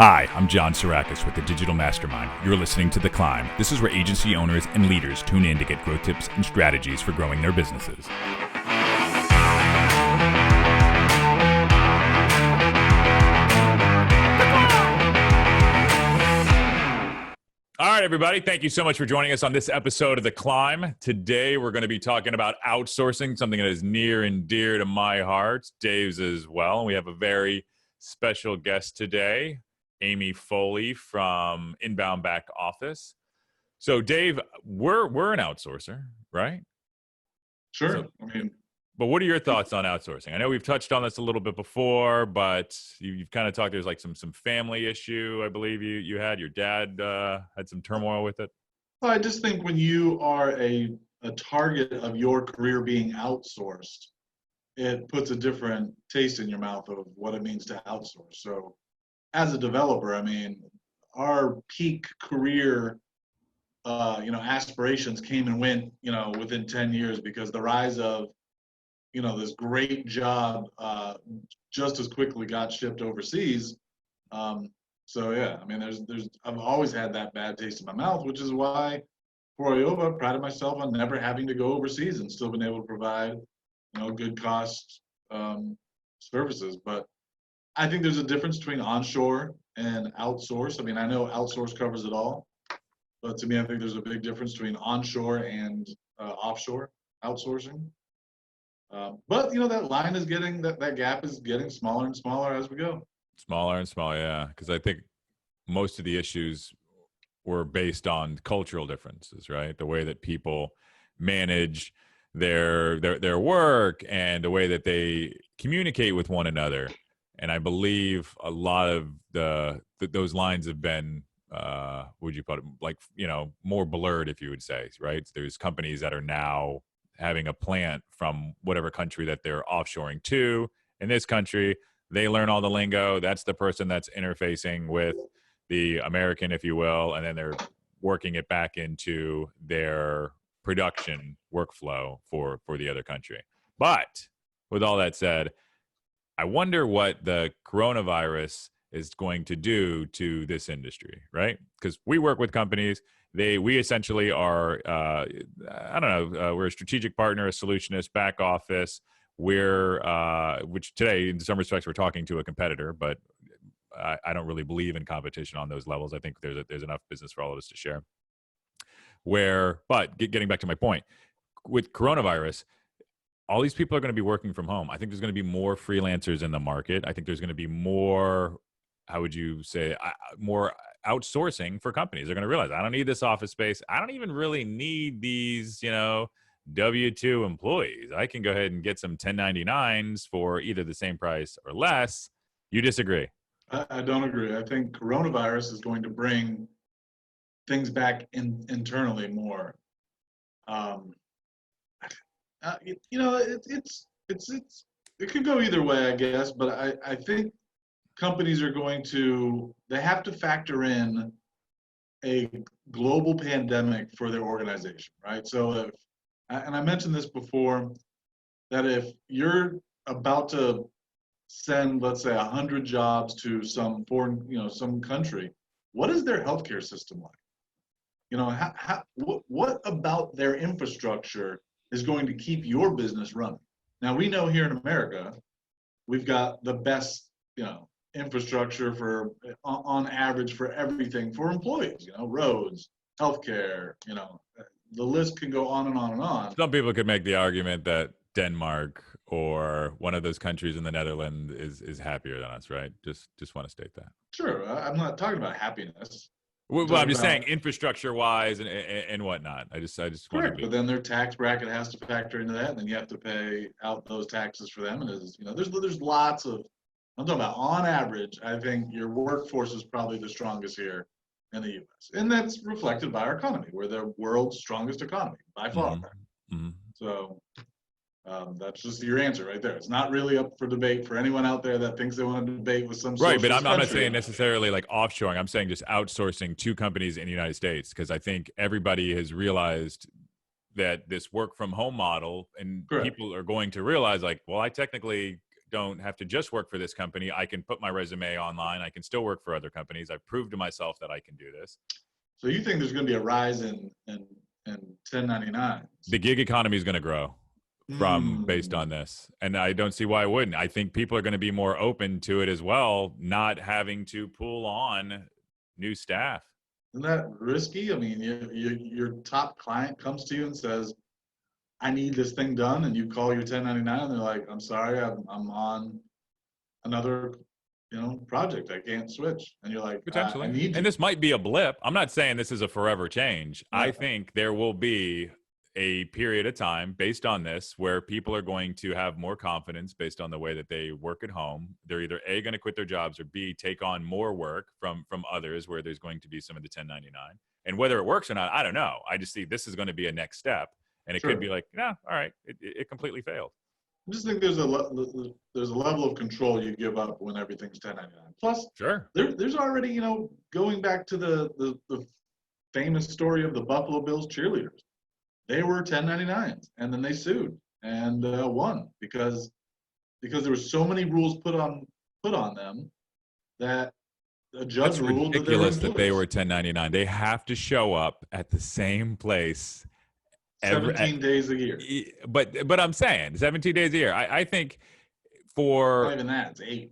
Hi, I'm Jon Tsourakis with the Digital Mastermind. You're listening to The Climb. This is where agency owners and leaders tune in to get growth tips and strategies for growing their businesses. All right, everybody. Thank you so much for joining us on this episode of The Climb. Today, we're going to be talking about outsourcing, something that is near and dear to my heart, Dave's as well. And we have a very special guest today, Amy Foley from Inbound Back Office. So, Dave, we're an outsourcer, right? Sure. But what are your thoughts on outsourcing? I know we've touched on this a little bit before, but you've kind of talked. There's like some family issue, I believe you had. Your dad had some turmoil with it. Well, I just think when you are a target of your career being outsourced, it puts a different taste in your mouth of what it means to outsource. So, as a developer, our peak career, aspirations came and went, within 10 years because the rise of, this great job just as quickly got shipped overseas. I've always had that bad taste in my mouth, which is why for Ioba, I prided myself on never having to go overseas and still been able to provide, good cost services. But I think there's a difference between onshore and outsource. I know outsource covers it all, but to me, I think there's a big difference between onshore and offshore outsourcing. But that line is that gap is getting smaller and smaller as we go. Smaller and smaller, yeah. Because I think most of the issues were based on cultural differences, right? The way that people manage their work and the way that they communicate with one another. And I believe a lot of those lines have been, would you put it, like, more blurred, if you would say, right? There's companies that are now having a plant from whatever country that they're offshoring to. In this country, they learn all the lingo. That's the person that's interfacing with the American, if you will, and then they're working it back into their production workflow for the other country. But with all that said, I wonder what the coronavirus is going to do to this industry, right? Because we work with companies. We essentially are, we're a strategic partner, a solutionist, back office. Which today, in some respects, we're talking to a competitor, but I don't really believe in competition on those levels. I think there's enough business for all of us to share. But getting back to my point, with coronavirus, all these people are going to be working from home. I think there's going to be more freelancers in the market. I think there's going to be more, how would you say, more outsourcing for companies. They're going to realize, I don't need this office space. I don't even really need these, W-2 employees. I can go ahead and get some 1099s for either the same price or less. You disagree? I don't agree. I think coronavirus is going to bring things back internally more. It could go either way, I guess, but I think companies they have to factor in a global pandemic for their organization, right? So and I mentioned this before, that if you're about to send, let's say, 100 jobs to some foreign, some country, what is their healthcare system like? What about their infrastructure is going to keep your business running? Now, we know here in America, we've got the best, infrastructure for, on average, for everything for employees, roads, healthcare, the list can go on and on and on. Some people could make the argument that Denmark or one of those countries in the Netherlands is happier than us, right? Just want to state that. Sure. I'm not talking about happiness. Well, I'm just saying infrastructure-wise and whatnot. I just want to be. But then their tax bracket has to factor into that, and then you have to pay out those taxes for them. And there's lots of. I'm talking about on average. I think your workforce is probably the strongest here in the U.S., and that's reflected by our economy. We're the world's strongest economy by far. Mm-hmm. So that's just your answer right there. It's not really up for debate for anyone out there that thinks they want to debate with some right. But I'm country. not saying necessarily like offshoring. I'm saying just outsourcing to companies in the United States, because I think everybody has realized that this work from home model, and Correct. People are going to realize, like, well, I technically don't have to just work for this company. I can put my resume online. I can still work for other companies. I've proved to myself that I can do this. So you think there's going to be a rise in 1099s? The gig economy is going to grow from based Mm. on this, and I don't see why it wouldn't. I think people are going to be more open to it as well, not having to pull on new staff. Isn't that risky? I mean, your top client comes to you and says, "I need this thing done," and you call your 1099, and they're like, "I'm sorry, I'm on another, project. I can't switch." And you're like, "I Potentially. need And you." this might be a blip. I'm not saying this is a forever change. I Right. think there will be a period of time based on this where people are going to have more confidence based on the way that they work at home. They're either A, going to quit their jobs, or B, take on more work from others where there's going to be some of the 1099. And whether it works or not, I don't know. I just see this is going to be a next step. And it could be Sure. like, yeah, all right, it completely failed. I just think there's a level of control you give up when everything's 1099. Plus, Sure. there's already, going back to the famous story of the Buffalo Bills cheerleaders. They were 1099s, and then they sued and won because there were so many rules put on them that a judge That's ruled that they were ridiculous that they were employees. 1099. They have to show up at the same place 17 days a year. but I'm saying 17 days a year. I think Not for even that. It's 8.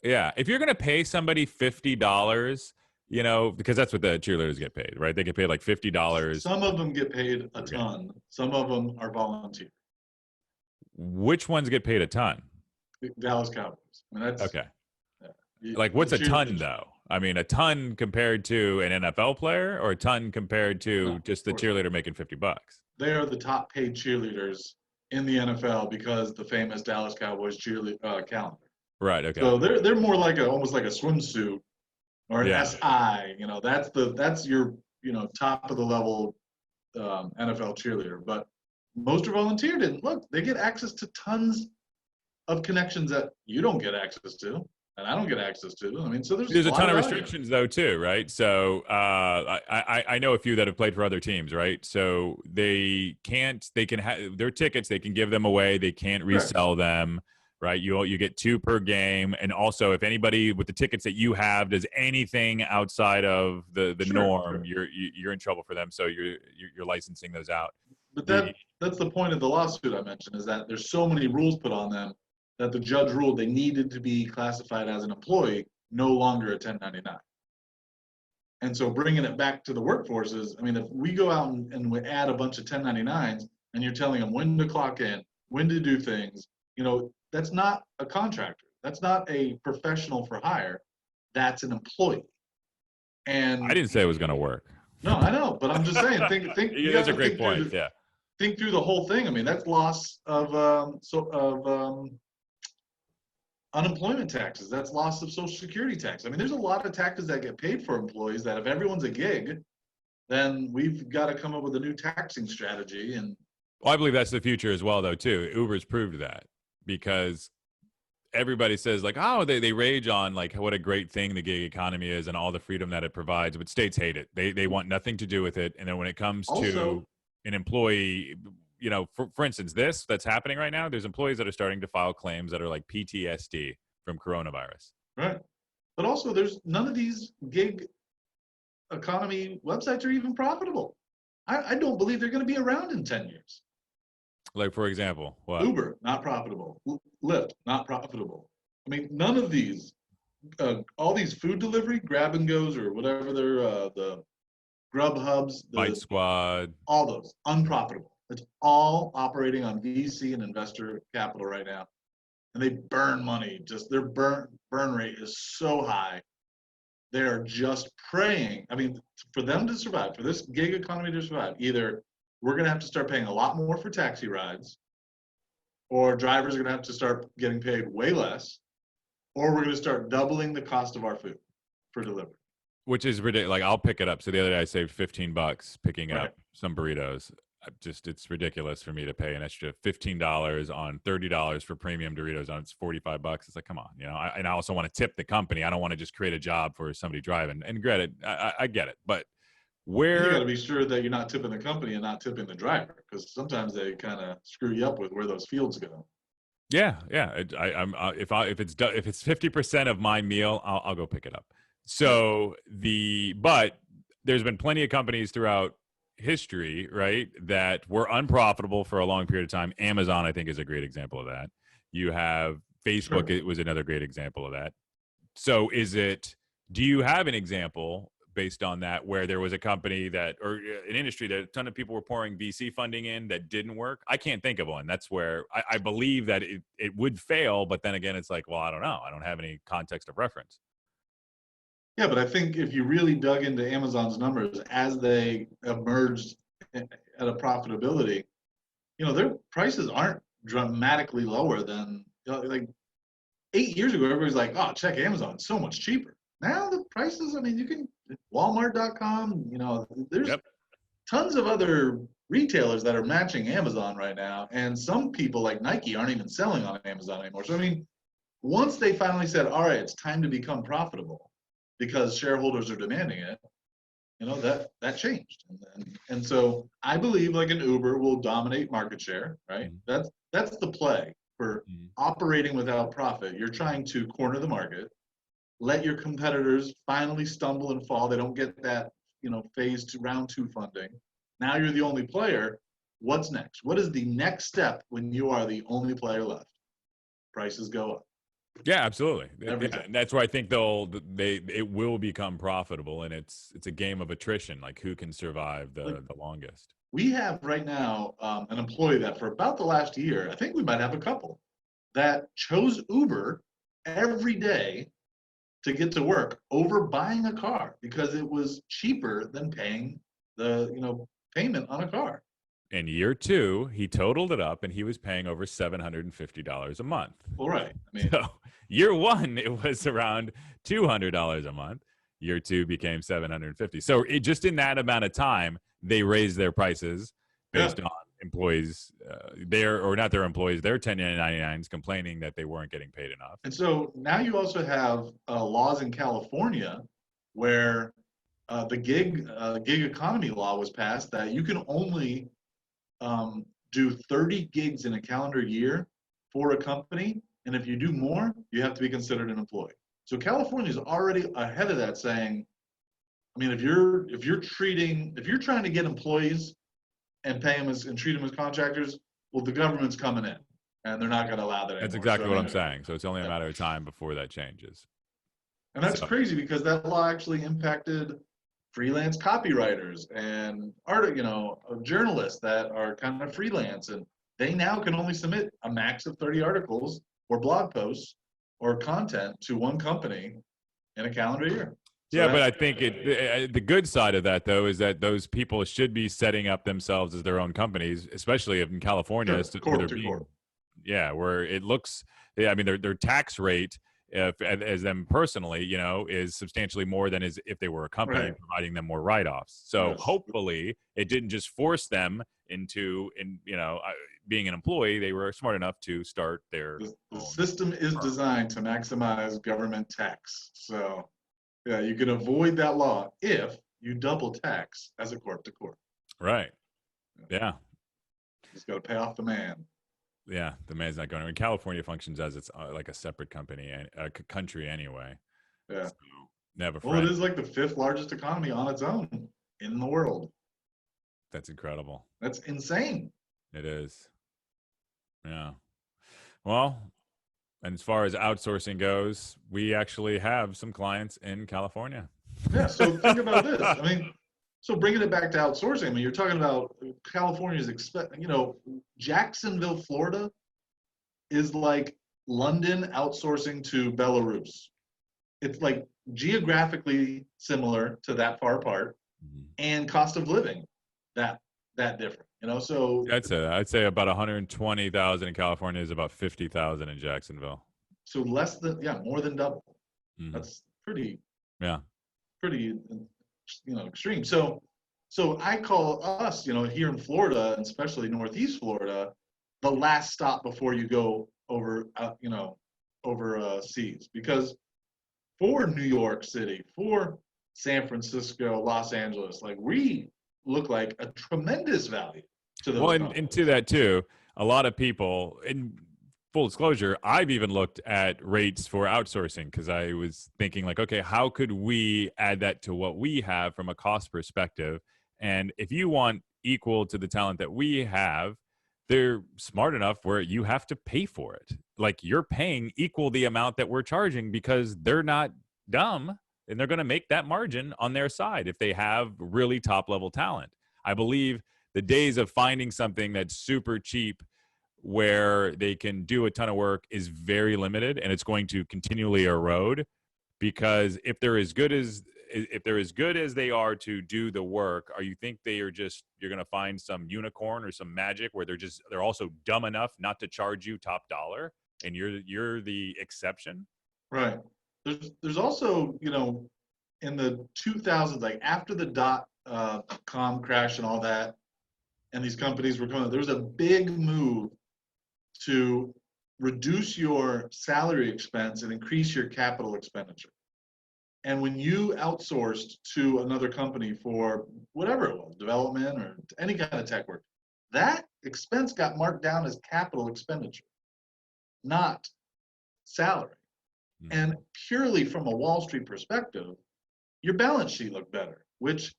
yeah, if you're gonna pay somebody $50, because that's what the cheerleaders get paid, right? They get paid like $50. Some of them get paid a Okay. ton. Some of them are volunteer. Which ones get paid a ton? Dallas Cowboys. I mean, that's Okay. yeah, Like what's a ton though? I mean, a ton compared to an NFL player, or a ton compared to No, just the cheerleader making $50? they are the top paid cheerleaders in the NFL because the famous Dallas Cowboys cheerleader calendar. Right. Okay. So they're more like almost like a swimsuit or an Yeah. SI. That's your top of the level NFL cheerleader. But most are volunteered, and look, they get access to tons of connections that you don't get access to, and I don't get access to. I mean, so there's a lot ton of value. restrictions though too, right? So I know a few that have played for other teams, right? So they can have their tickets, they can give them away, they can't resell them, right? You get 2 per game, and also if anybody with the tickets that you have does anything outside of the norm, you're in trouble for them. So you're licensing those out. But that's the point of the lawsuit I mentioned, is that there's so many rules put on them that the judge ruled they needed to be classified as an employee, no longer a 1099. And so bringing it back to the workforces, I mean, if we go out and we add a bunch of 1099s and you're telling them when to clock in, when to do things, that's not a contractor. That's not a professional for hire. That's an employee. And I didn't say it was going to work. No, I know, but I'm just saying, think. Yeah, that's a great point. Yeah. Think through the whole thing. I mean, that's loss of unemployment taxes. That's loss of Social Security tax. I mean, there's a lot of taxes that get paid for employees that if everyone's a gig, then we've got to come up with a new taxing strategy. And well, I believe that's the future as well, though, too. Uber's proved that, because everybody says like, oh, they rage on like what a great thing the gig economy is and all the freedom that it provides, but states hate it. They want nothing to do with it. And then when it comes to an employee, for instance, that's happening right now, there's employees that are starting to file claims that are like PTSD from coronavirus. Right. But also there's none of these gig economy websites are even profitable. I don't believe they're going to be around in 10 years. Like, for example, what? Uber, not profitable. Lyft, not profitable. I mean, none of these, all these food delivery, grab and goes, or whatever they're, the Grub Hubs, Bite Squad, all those, unprofitable. It's all operating on VC and investor capital right now. And they burn money. Just their burn rate is so high. They are just praying. I mean, for them to survive, for this gig economy to survive, either we're going to have to start paying a lot more for taxi rides, or drivers are going to have to start getting paid way less, or we're going to start doubling the cost of our food for delivery. Which is ridiculous. Like, I'll pick it up. So the other day I saved $15 picking up some burritos. It's ridiculous for me to pay an extra $15 on $30 for premium Doritos on it's $45. It's like, come on, and I also want to tip the company. I don't want to just create a job for somebody driving. And granted, I get it, but where you got to be sure that you're not tipping the company and not tipping the driver, because sometimes they kind of screw you up with where those fields go. Yeah, yeah. If it's 50% of my meal, I'll go pick it up. Right. So but there's been plenty of companies throughout history, right, that were unprofitable for a long period of time. Amazon, I think, is a great example of that. You have Facebook, Sure. it was another great example of that. So do you have an example based on that where there was a company that, or an industry that a ton of people were pouring VC funding in that didn't work? I can't think of one. That's where I believe that it would fail, but then again, it's like, well, I don't know. I don't have any context of reference. Yeah, but I think if you really dug into Amazon's numbers as they emerged at a profitability, their prices aren't dramatically lower than, like 8 years ago, everybody's like, oh, check Amazon, it's so much cheaper. Now the prices, I mean, you can, Walmart.com, there's Yep. tons of other retailers that are matching Amazon right now. And some people like Nike aren't even selling on Amazon anymore. So, I mean, once they finally said, all right, it's time to become profitable because shareholders are demanding it, that changed. And so I believe like an Uber will dominate market share, right? Mhm. That's the play for Mhm. operating without profit. You're trying to corner the market, let your competitors finally stumble and fall. They don't get that, phase two, round two funding. Now you're the only player. What's next? What is the next step when you are the only player left? Prices go up Yeah, absolutely. every Yeah, time. and that's where I think it will become profitable, and it's a game of attrition, like who can survive Like the longest. we have right now an employee that for about the last year, I think we might have a couple that chose Uber every day to get to work over buying a car because it was cheaper than paying the payment on a car. In year two, he totaled it up and he was paying over $750 a month. Well, right. I mean, So year one, it was around $200 a month. Year two became 750. So just in that amount of time, they raised their prices yeah. based on employees, their employees, their 1099s complaining that they weren't getting paid enough. And so now you also have laws in California where the gig economy law was passed that you can only do 30 gigs in a calendar year for a company, and if you do more, you have to be considered an employee. So California is already ahead of that, saying, I mean, if you're trying to get employees and pay them and treat them as contractors, well, the government's coming in, and they're not going to allow that That's anymore. So exactly I what I'm mean, saying. So it's only a yeah. matter of time before that changes. And that's So, crazy because that law actually impacted freelance copywriters and journalists that are kind of freelance, and they now can only submit a max of 30 articles or blog posts or content to one company in a calendar year. So yeah, but that's I think the good side of that though is that those people should be setting up themselves as their own companies, especially in California, sure, where they're corp to being, corp. yeah, where it looks, yeah, I mean their tax rate, if as them personally, is substantially more than if they were a company, Right. providing them more write-offs. So Yes. hopefully it didn't just force them into being an employee. They were smart enough to start their The own system is firm. designed to maximize government tax. So yeah, you can avoid that law if you double tax as a corp to corp. Right. Yeah. Yeah. Just got to pay off the man. Yeah, the man's not going to. California functions as its like a separate company and country anyway. Yeah. So never Well, it friend. is like the fifth largest economy on its own in the world. That's incredible. That's insane. It is. Yeah. Well, and as far as outsourcing goes, we actually have some clients in California. Yeah. So think about this. I mean, so bringing it back to outsourcing, I mean, you're talking about California's Jacksonville, Florida is like London outsourcing to Belarus. It's like geographically similar to that far apart, Mhm. and cost of living that different. So I'd say about 120,000 in California is about 50,000 in Jacksonville. less than, yeah, more than double. Hmm. That's pretty Yeah. extreme. So I call us, here in Florida, and especially Northeast Florida, the last stop before you go over seas, because for New York City, for San Francisco, Los Angeles, like we look like a tremendous value to Well, those and to companies. that too, a lot of people, and full disclosure, I've even looked at rates for outsourcing because I was thinking like, okay, how could we add that to what we have from a cost perspective? And if you want equal to the talent that we have, they're smart enough where you have to pay for it. Like you're paying equal the amount that we're charging because they're not dumb and they're going to make that margin on their side if they have really top level talent. I believe the days of finding something that's super cheap where they can do a ton of work is very limited, and it's going to continually erode because if they're as good as they are to do the work, are you think they are just you're going to find some unicorn or some magic where they're also dumb enough not to charge you top dollar and you're the exception? Right. There's also, in the 2000s, like after the com crash and all that, and these companies were coming, there was a big move to reduce your salary expense and increase your capital expenditure. And when you outsourced to another company for whatever it was, development or any kind of tech work, that expense got marked down as capital expenditure, not salary. And purely from a Wall Street perspective, your balance sheet looked better, which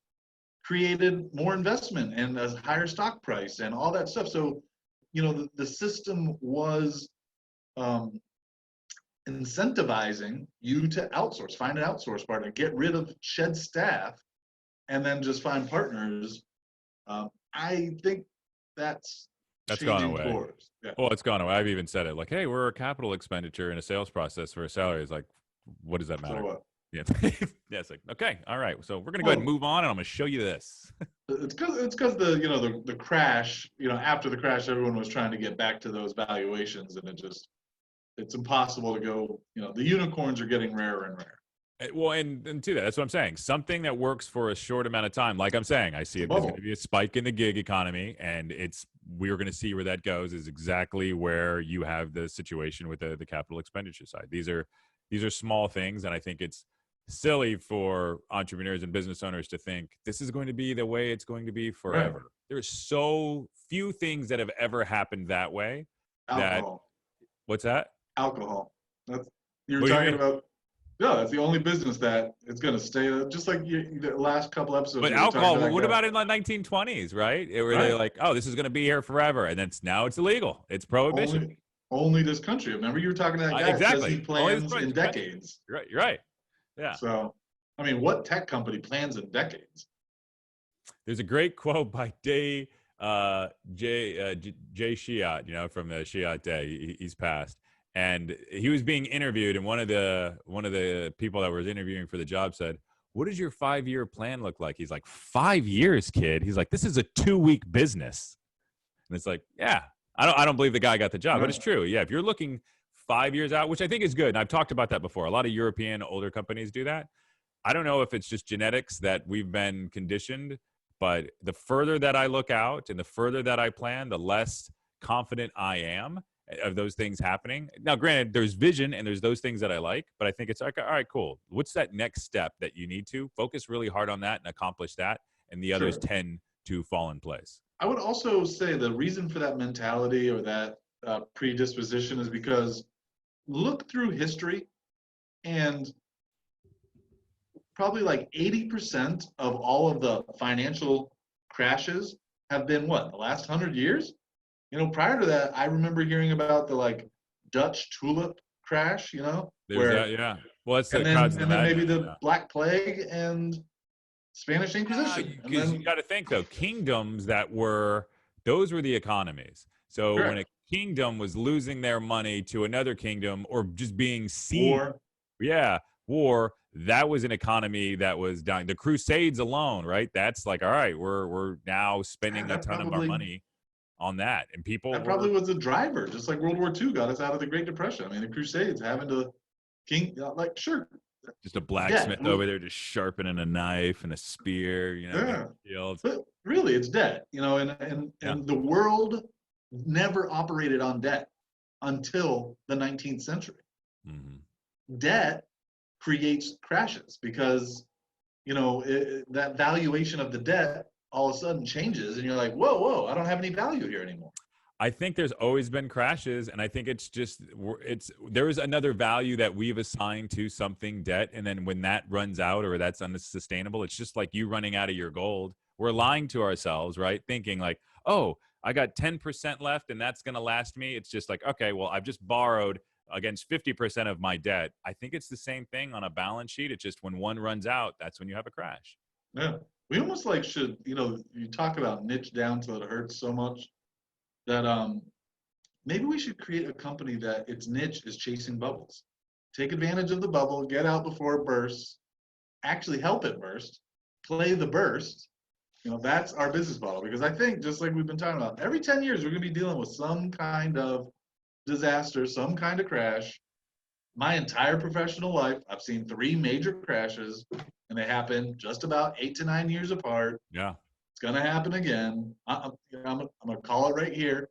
created more investment and a higher stock price and all that stuff. So, the system was incentivizing you to outsource, find an outsource partner, get rid of shed staff, and then just find partners. I think that's Gone changing away. course. Yeah. Well, it's gone away. I've even said it like, hey, we're a capital expenditure in a sales process for a salary. It's like, what does that matter? So what? Yeah. Yeah, it's like, okay, all right. So we're gonna go ahead and move on, and I'm gonna show you this. It's because the crash, after the crash, everyone was trying to get back to those valuations, and it's impossible to go. The unicorns are getting rarer and rarer. Well, and to that, that's what I'm saying. Something that works for a short amount of time. Like I'm saying, I see it. There's going to be a spike in the gig economy, and we're going to see where that goes. Is exactly where you have the situation with the capital expenditure side. These are small things, and I think it's silly for entrepreneurs and business owners to think this is going to be the way it's going to be forever. Right. There's so few things that have ever happened that way. Alcohol. What's that? Alcohol. You were talking about. No, that's the only business that it's going to stay. Just like the last couple episodes. But alcohol, what about in the 1920s, right? Where they like, oh, this is going to be here forever, and now it's illegal. It's prohibition. Only this country. Remember, you were talking to that guy. Exactly. He plans in decades. You're right. Yeah. So, what tech company plans in decades? There's a great quote by Jay Shiat, from the Shiat Day. He's passed. And he was being interviewed, and one of the people that was interviewing for the job said, "What does your 5-year plan look like?" He's like, 5 years, kid. He's like, "This is a 2-week business." And it's like, yeah, I don't believe the guy got the job, but it's true. Yeah, if you're looking 5 years out, which I think is good, and I've talked about that before. A lot of European older companies do that. I don't know if it's just genetics that we've been conditioned, but the further that I look out and the further that I plan, the less confident I am of those things happening. Now, granted, there's vision and there's those things that I like, but I think it's like, all right, cool. What's that next step that you need to focus really hard on that and accomplish that? And the others tend to fall in place. I would also say the reason for that mentality or that predisposition is because look through history, and probably like 80% of all of the financial crashes have been the last 100 years? Prior to that, I remember hearing about the Dutch tulip crash, There's that, yeah. Well, that's and then maybe the Black Plague and Spanish Inquisition. Because you got to think though, kingdoms those were the economies. So when a kingdom was losing their money to another kingdom or just being seen, war, that was an economy that was dying. The Crusades alone, right? That's like, all right, we're now spending a ton of our money on that, and people probably was the driver, just like World War II got us out of the Great Depression. The Crusades having to just a blacksmith over there just sharpening a knife and a spear, shields. But really, it's debt, and the world never operated on debt until the 19th century. Mm-hmm. Debt creates crashes because that valuation of the debt all of a sudden changes, and you're like, whoa, I don't have any value here anymore. I think there's always been crashes, and I think it's just there's another value that we've assigned to something debt, and then when that runs out or that's unsustainable, it's just like you running out of your gold. We're lying to ourselves, right? Thinking like, oh, I got 10% left, and that's going to last me. It's just like, okay, well, I've just borrowed against 50% of my debt. I think it's the same thing on a balance sheet. It's just when one runs out, that's when you have a crash. Yeah. We almost like should, you talk about niche down till it hurts so much that maybe we should create a company that its niche is chasing bubbles. Take advantage of the bubble, get out before it bursts, actually help it burst, play the burst. That's our business model. Because I think, just like we've been talking about, every 10 years we're going to be dealing with some kind of disaster, some kind of crash. My entire professional life, I've seen 3 major crashes, and they happen just about 8 to 9 years apart. Yeah. It's going to happen again. I'm going to call it right here.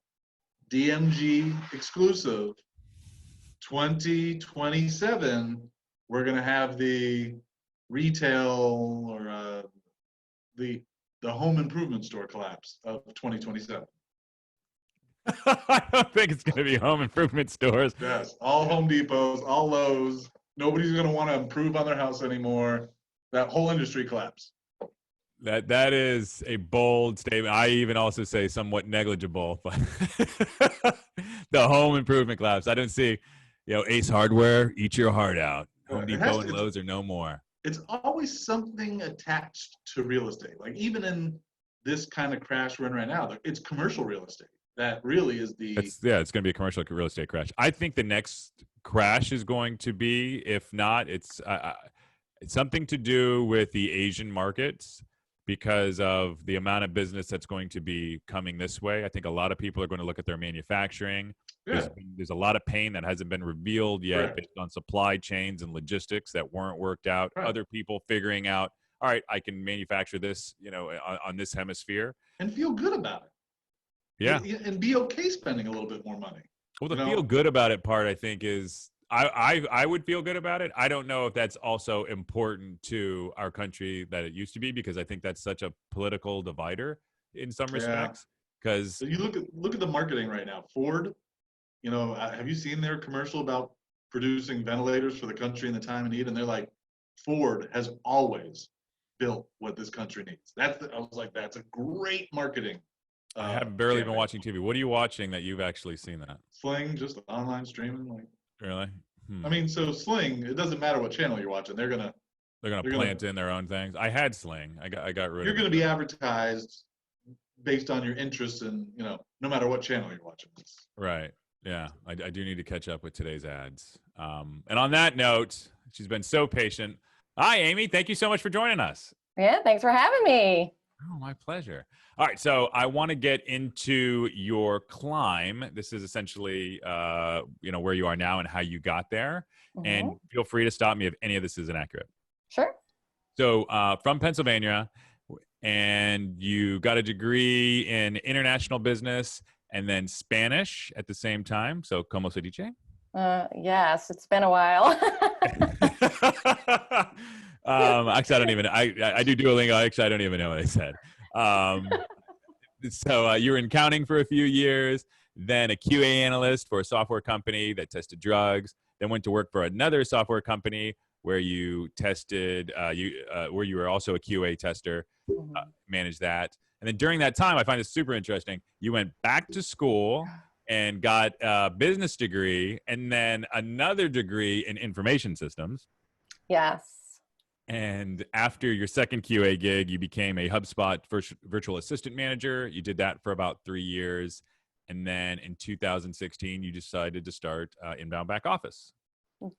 DMG exclusive. 2027, we're going to have the retail or the home improvement store collapse of 2027. I don't think it's going to be home improvement stores. Yes, all Home Depots, all Lowe's. Nobody's going to want to improve on their house anymore. That whole industry collapse. That is a bold statement. I even also say somewhat negligible, but the home improvement collapse. I don't see, Ace Hardware, eat your heart out. Home Depot and Lowe's are no more. It's always something attached to real estate. Like even in this kind of crash we're in right now, it's commercial real estate. That really is it's going to be a commercial real estate crash. I think the next crash is going to be, if not, it's something to do with the Asian markets because of the amount of business that's going to be coming this way. I think a lot of people are going to look at their manufacturing. Yeah. There's a lot of pain that hasn't been revealed yet based on supply chains and logistics that weren't worked out. Right. Other people figuring out, all right, I can manufacture this, on this hemisphere. And feel good about it. Yeah. And be okay spending a little bit more money. Well, the feel good about it part, I think, is I would feel good about it. I don't know if that's also important to our country that it used to be, because I think that's such a political divider in some respects. Because you look at the marketing right now. Ford, have you seen their commercial about producing ventilators for the country in the time of need? And they're like, Ford has always built what this country needs. I was like, that's a great marketing. I have barely been watching TV. What are you watching that you've actually seen that? Sling, just online streaming. Really? I mean, so Sling, it doesn't matter what channel you're watching. They're gonna plant in their own things. I had Sling. I got rid of it. You're gonna be advertised based on your interest in, no matter what channel you're watching. Right. Yeah. I do need to catch up with today's ads. And on that note, she's been so patient. Hi, Amy. Thank you so much for joining us. Yeah, thanks for having me. Oh, my pleasure. All right, so I want to get into your climb. This is essentially, where you are now and how you got there. Mm-hmm. And feel free to stop me if any of this is inaccurate. Sure. So from Pennsylvania, and you got a degree in international business and then Spanish at the same time. So, ¿cómo se dice? Yes, it's been a while. Actually, I don't even. I do Duolingo. Actually, I don't even know what I said. So you were in accounting for a few years, then a QA analyst for a software company that tested drugs. Then went to work for another software company where you tested. Where you were also a QA tester, managed that. And then during that time, I find this super interesting. You went back to school and got a business degree, and then another degree in information systems. Yes. And after your second QA gig, you became a HubSpot virtual assistant manager. You did that for about 3 years. And then in 2016, you decided to start Inbound Back Office.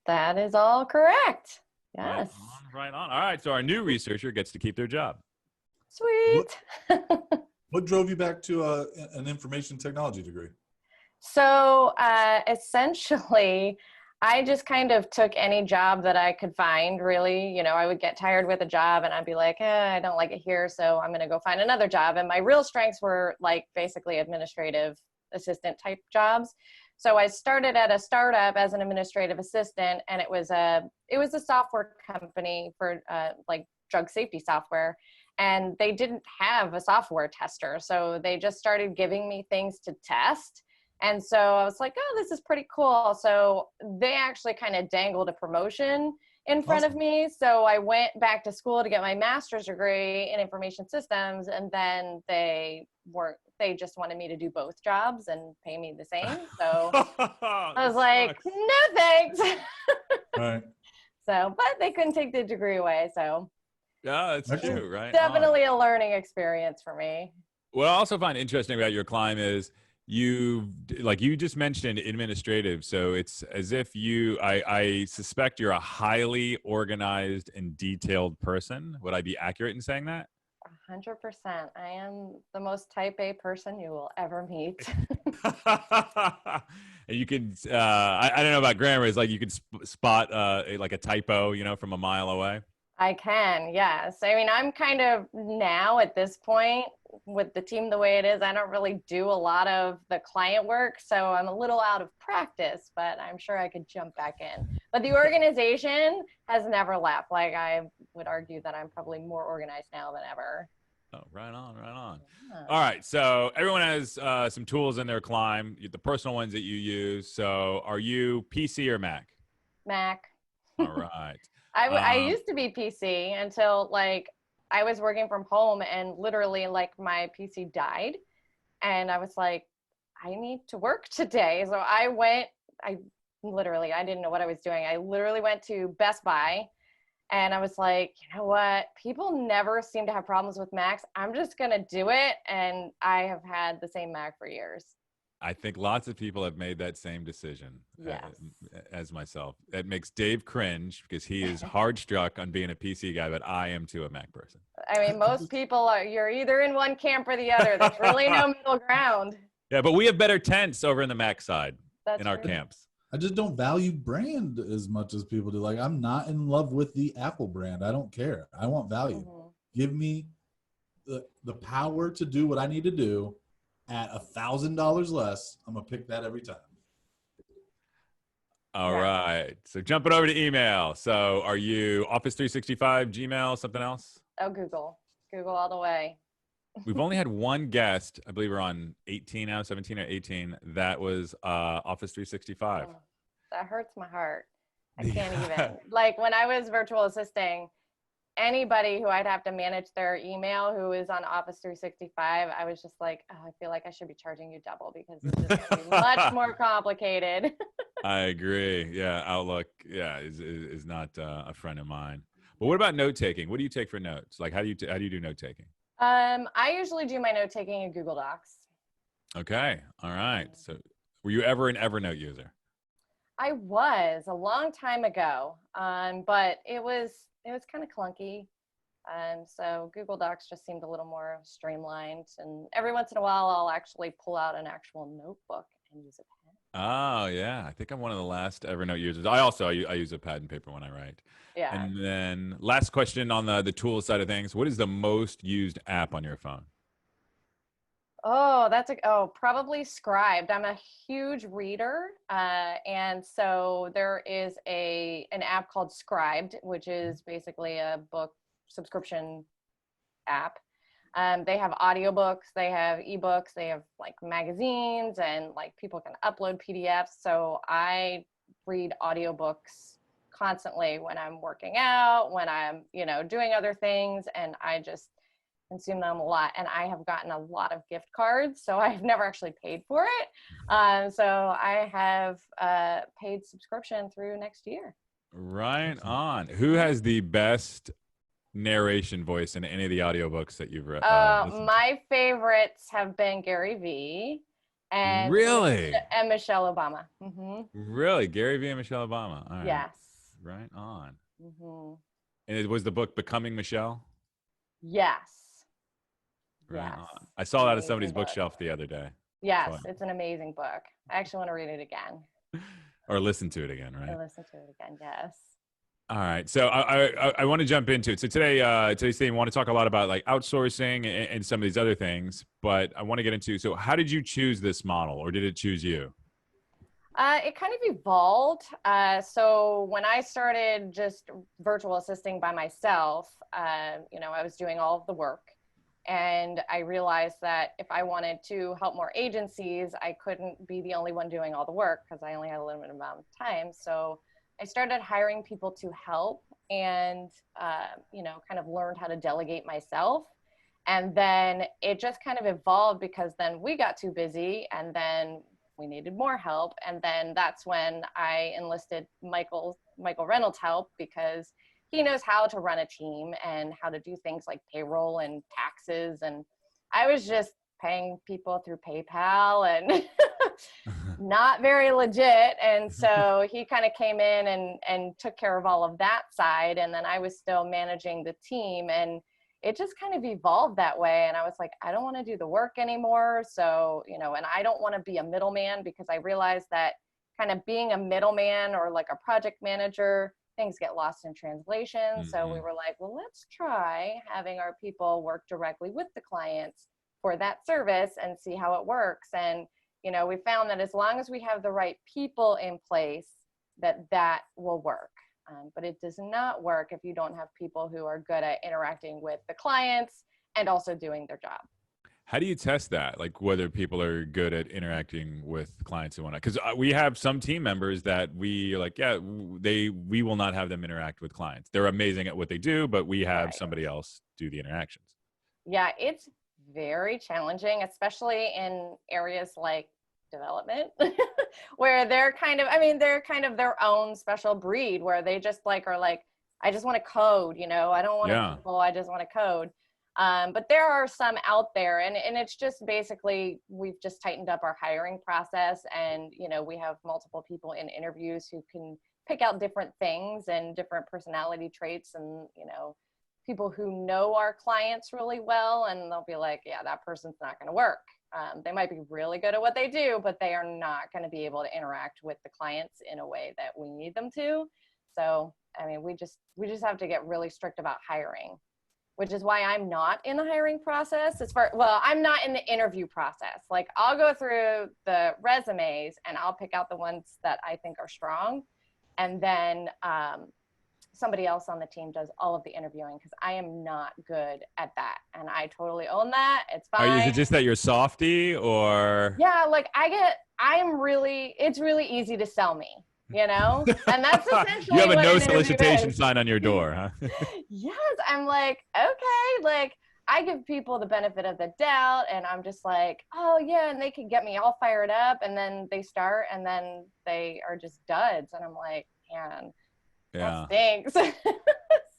That is all correct. Yes. Right on. All right. So our new researcher gets to keep their job. Sweet. What drove you back to an information technology degree? So essentially, I just kind of took any job that I could find, really. I would get tired with a job and I'd be like, I don't like it here, so I'm going to go find another job. And my real strengths were like basically administrative assistant type jobs. So I started at a startup as an administrative assistant, and it was a software company for like drug safety software. and they didn't have a software tester. So they just started giving me things to test. And so I was like, oh, this is pretty cool. So they actually kind of dangled a promotion in front of me. So I went back to school to get my master's degree in information systems. And then they just wanted me to do both jobs and pay me the same. So I was like, no, thanks. Right. So, but they couldn't take the degree away. So yeah, that's true, right? definitely a learning experience for me. What I also find interesting about your climb is you just mentioned administrative. So it's as if I suspect you're a highly organized and detailed person. Would I be accurate in saying that? 100%. I am the most type A person you will ever meet. And you can, I don't know about grammar. It's like you can spot like a typo, from a mile away. I can, yes. I mean, I'm kind of now at this point with the team the way it is, I don't really do a lot of the client work. So I'm a little out of practice, but I'm sure I could jump back in. But the organization has never left. Like, I would argue that I'm probably more organized now than ever. Oh, right on, right on. Yeah. All right. So everyone has some tools in their climb, the personal ones that you use. So are you PC or Mac? Mac. All right. I used to be PC until like I was working from home and literally like my PC died. And I was like, I need to work today. So I didn't know what I was doing. I literally went to Best Buy and I was like, you know what? People never seem to have problems with Macs. I'm just going to do it. And I have had the same Mac for years. I think lots of people have made that same decision as myself. It makes Dave cringe because he is hard struck on being a PC guy, but I am too a Mac person. I mean, most people you're either in one camp or the other. There's really no middle ground. Yeah, but we have better tents over in the Mac side That's in our true. camps. I just don't value brand as much as people do. Like, I'm not in love with the Apple brand. I don't care. I want value. Mm-hmm. Give me the power to do what I need to do at $1,000 less. I'm gonna pick that every time. All right. So jumping over to email. So are you Office 365, Gmail, something else? Oh, Google all the way. We've only had one guest, I believe we're on 18 now, 17 or 18. That was Office 365. Oh, that hurts my heart. I can't even. Like when I was virtual assisting, anybody who I'd have to manage their email who is on Office 365, I was just like, oh, I feel like I should be charging you double because it's just gonna be much more complicated. I agree. Yeah, Outlook, is not a friend of mine. But what about note taking? What do you take for notes? Like, how do you do note taking? I usually do my note taking in Google Docs. Okay. All right. So were you ever an Evernote user? I was a long time ago, but it was kind of clunky. So Google Docs just seemed a little more streamlined. And every once in a while, I'll actually pull out an actual notebook and use a pen. Oh, yeah. I think I'm one of the last Evernote users. I use a pad and paper when I write. Yeah. And then last question on the tool side of things. What is the most used app on your phone? Oh, probably Scribed. I'm a huge reader. And so there is an app called Scribed, which is basically a book subscription app. They have audiobooks, they have ebooks, they have like magazines, and like people can upload PDFs. So I read audiobooks constantly when I'm working out, when I'm, doing other things, and I just consume them a lot. And I have gotten a lot of gift cards, so I've never actually paid for it. So I have paid subscription through next year. Right on. Who has the best narration voice in any of the audiobooks that you've read? My favorites have been Gary Vee and Michelle Obama. Mm-hmm. Really? Gary Vee and Michelle Obama. All right. Yes. Right on. Mm-hmm. And it was the book Becoming Michelle? Yes. Right yes. on. I saw that at somebody's bookshelf the other day. Yes, it's an amazing book. I actually want to read it again. Or listen to it again, right? Or listen to it again, yes. All right. So I want to jump into it. So today's theme, I want to talk a lot about like outsourcing and some of these other things, but I want to get into, so how did you choose this model, or did it choose you? It kind of evolved. So when I started just virtual assisting by myself, I was doing all of the work. And I realized that if I wanted to help more agencies, I couldn't be the only one doing all the work because I only had a limited amount of time. So I started hiring people to help and, kind of learned how to delegate myself. And then it just kind of evolved because then we got too busy and then we needed more help. And then that's when I enlisted Michael Reynolds' help because he knows how to run a team and how to do things like payroll and taxes. And I was just paying people through PayPal and not very legit. And so he kind of came in and took care of all of that side. And then I was still managing the team, and it just kind of evolved that way. And I was like, I don't want to do the work anymore. So, and I don't want to be a middleman because I realized that kind of being a middleman or like a project manager, things get lost in translation. Mm-hmm. So we were like, well, let's try having our people work directly with the clients for that service and see how it works. And, we found that as long as we have the right people in place, that will work. But it does not work if you don't have people who are good at interacting with the clients and also doing their job. How do you test that? Like whether people are good at interacting with clients and whatnot? Because we have some team members that we like, we will not have them interact with clients. They're amazing at what they do, but we have somebody else do the interactions. Yeah, it's very challenging, especially in areas like development where they're kind of their own special breed where they just are like, I just want to code, I don't want to people, I just want to code. But there are some out there and it's just basically, we've just tightened up our hiring process and, we have multiple people in interviews who can pick out different things and different personality traits and, people who know our clients really well and they'll be like, yeah, that person's not going to work. They might be really good at what they do, but they are not going to be able to interact with the clients in a way that we need them to. So, we just have to get really strict about hiring, which is why I'm not in the hiring process I'm not in the interview process. Like I'll go through the resumes and I'll pick out the ones that I think are strong. And then, somebody else on the team does all of the interviewing because I am not good at that. And I totally own that. It's fine. Is it just that you're softy or? Yeah, like it's really easy to sell me, and that's essentially you have a what no solicitation sign on your door, huh? Yes. I'm like, okay, like I give people the benefit of the doubt and I'm just like, oh yeah. And they can get me all fired up and then they start and then they are just duds. And I'm like, man, that stinks. So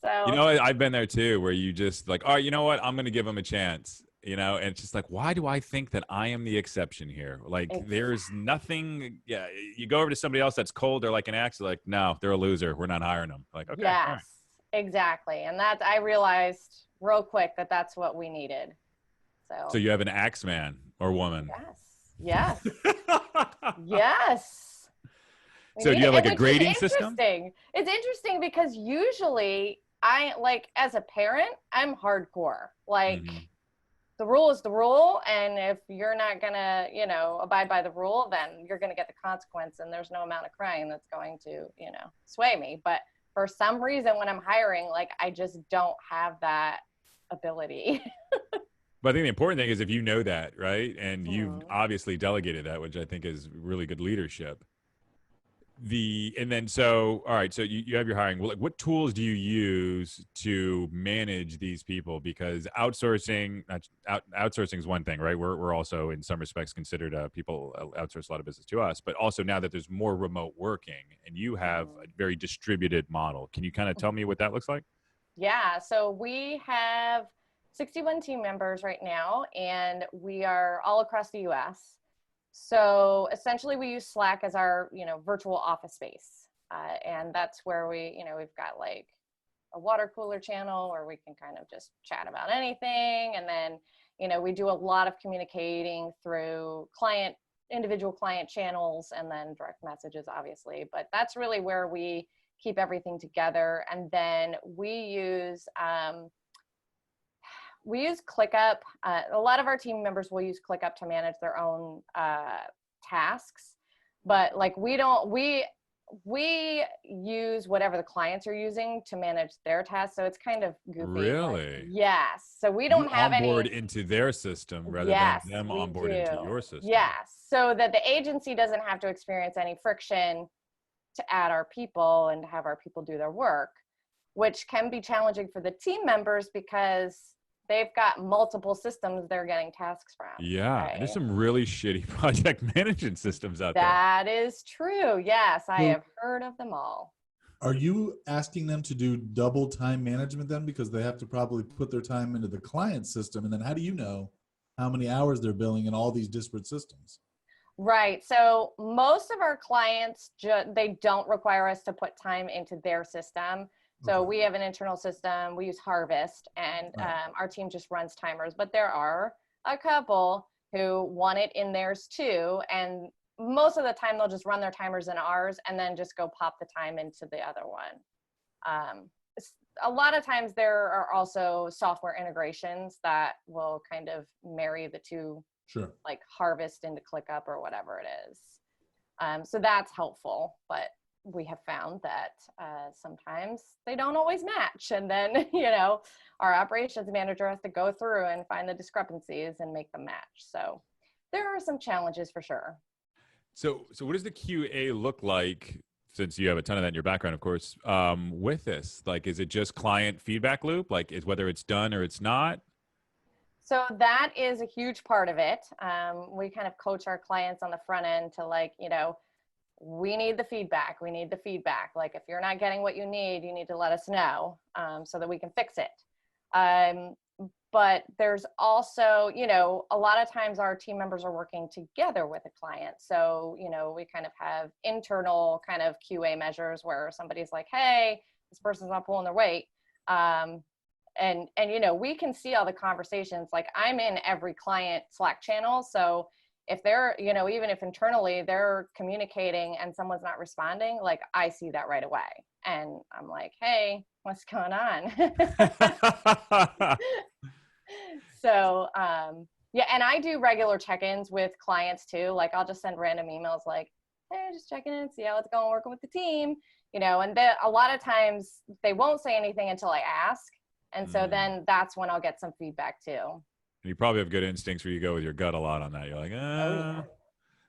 I've been there too, where you just like, all right, you know what? I'm going to give them a chance, and it's just like, why do I think that I am the exception here? Like there's nothing. Yeah. You go over to somebody else that's cold or like an axe, like, no, they're a loser. We're not hiring them. Like, okay. Yes, right. Exactly. And I realized real quick that that's what we needed. So you have an axe man or woman. Yes. Yes. So do you have like a grading system? It's interesting because usually as a parent, I'm hardcore. Like the rule is the rule. And if you're not gonna, abide by the rule, then you're going to get the consequence. And there's no amount of crying that's going to, sway me. But for some reason, when I'm hiring, like, I just don't have that ability. But I think the important thing is if you know that, right? And you've obviously delegated that, which I think is really good leadership. So you have your hiring. Well, like, what tools do you use to manage these people? Because outsourcing is one thing, right? We're also in some respects considered people outsource a lot of business to us, but also now that there's more remote working and you have a very distributed model, can you kind of tell me what that looks like? Yeah. So we have 61 team members right now, and we are all across the US. So essentially we use Slack as our, virtual office space. And that's where we've got like a water cooler channel where we can kind of just chat about anything. And then, we do a lot of communicating through individual client channels and then direct messages, obviously. But that's really where we keep everything together. And then we use ClickUp. A lot of our team members will use ClickUp to manage their own tasks. but like we use whatever the clients are using to manage their tasks. So it's kind of goofy. Really? Like, yes. So we don't have onboard any. into their system rather Yes, than them we onboard into do. your system. Yes. So that the agency doesn't have to experience any friction to add our people and have our people do their work, which can be challenging for the team members because they've got multiple systems they're getting tasks from. Yeah. Right? And there's some really shitty project management systems out there. That is true. Yes, I So- have heard of them all. Are you asking them to do double time management then? Because they have to probably put their time into the client system. And then how do you know how many hours they're billing in all these disparate systems? Right. So most of our clients, they don't require us to put time into their system. So Okay. we have an internal system. We use Harvest, and Right. our team just runs timers. But there are a couple who want it in theirs too. And most of the time, they'll just run their timers in ours and then just go pop the time into the other one. A lot of times, there are also software integrations that will kind of marry the two, Sure. like Harvest into ClickUp or whatever it is. So that's helpful, but we have found that sometimes they don't always match. And then, our operations manager has to go through and find the discrepancies and make them match. So there are some challenges for sure. So what does the QA look like, since you have a ton of that in your background, of course, with this? Like, is it just client feedback loop? Like, is whether it's done or it's not? So that is a huge part of it. We kind of coach our clients on the front end to we need the feedback. We need the feedback. Like, if you're not getting what you need to let us know so that we can fix it. But there's also, a lot of times our team members are working together with a client. So, we kind of have internal kind of QA measures where somebody's like, hey, this person's not pulling their weight. And we can see all the conversations. Like, I'm in every client Slack channel. So if they're, even if internally they're communicating and someone's not responding, like, I see that right away. And I'm like, hey, what's going on? So, and I do regular check-ins with clients too. Like, I'll just send random emails like, hey, just checking in, see how it's going working with the team, and a lot of times they won't say anything until I ask. And so then that's when I'll get some feedback too. You probably have good instincts where you go with your gut a lot on that. You're like, Oh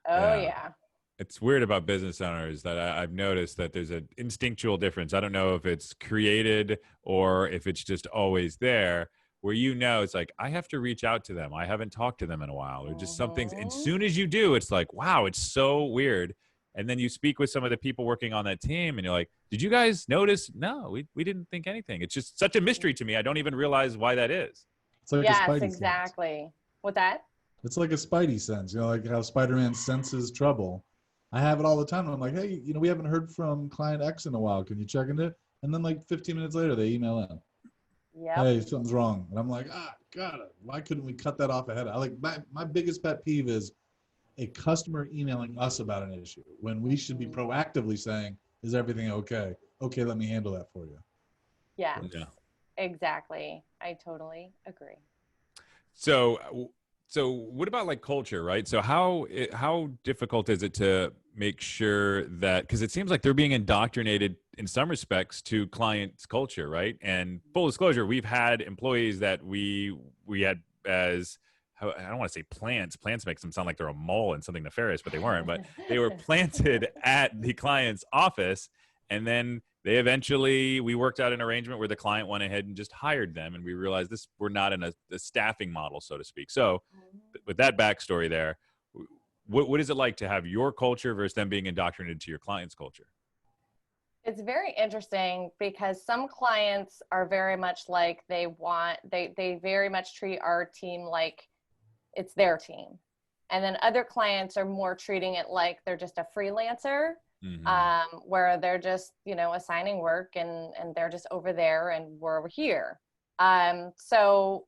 yeah. It's weird about business owners that I've noticed that there's an instinctual difference. I don't know if it's created or if it's just always there, where it's like, I have to reach out to them. I haven't talked to them in a while, or just some things. And as soon as you do, it's like, wow, it's so weird. And then you speak with some of the people working on that team and you're like, did you guys notice? No, we didn't think anything. It's just such a mystery to me. I don't even realize why that is. It's like Yes, a spidey exactly. sense. With that? It's like a spidey sense, like how Spider-Man senses trouble. I have it all the time. I'm like, hey, we haven't heard from client X in a while. Can you check into it? And then like 15 minutes later, they email in. Yep. Hey, something's wrong. And I'm like, God, why couldn't we cut that off ahead? My biggest pet peeve is a customer emailing us about an issue when we should be proactively saying, is everything okay? Okay, let me handle that for you. Yeah, Yeah. exactly. I totally agree. So what about like culture, right? So how difficult is it to make sure that, because it seems like they're being indoctrinated in some respects to clients' culture, right? And full disclosure, we've had employees that we had as, I don't want to say plants. Plants makes them sound like they're a mole and something nefarious, but they weren't. But they were planted at the client's office, and then we worked out an arrangement where the client went ahead and just hired them, and we realized we're not in a staffing model, so to speak. So with that backstory there, what is it like to have your culture versus them being indoctrinated to your client's culture? It's very interesting because some clients are very much like they very much treat our team like it's their team. And then other clients are more treating it like they're just a freelancer, where they're just, assigning work and they're just over there and we're over here. So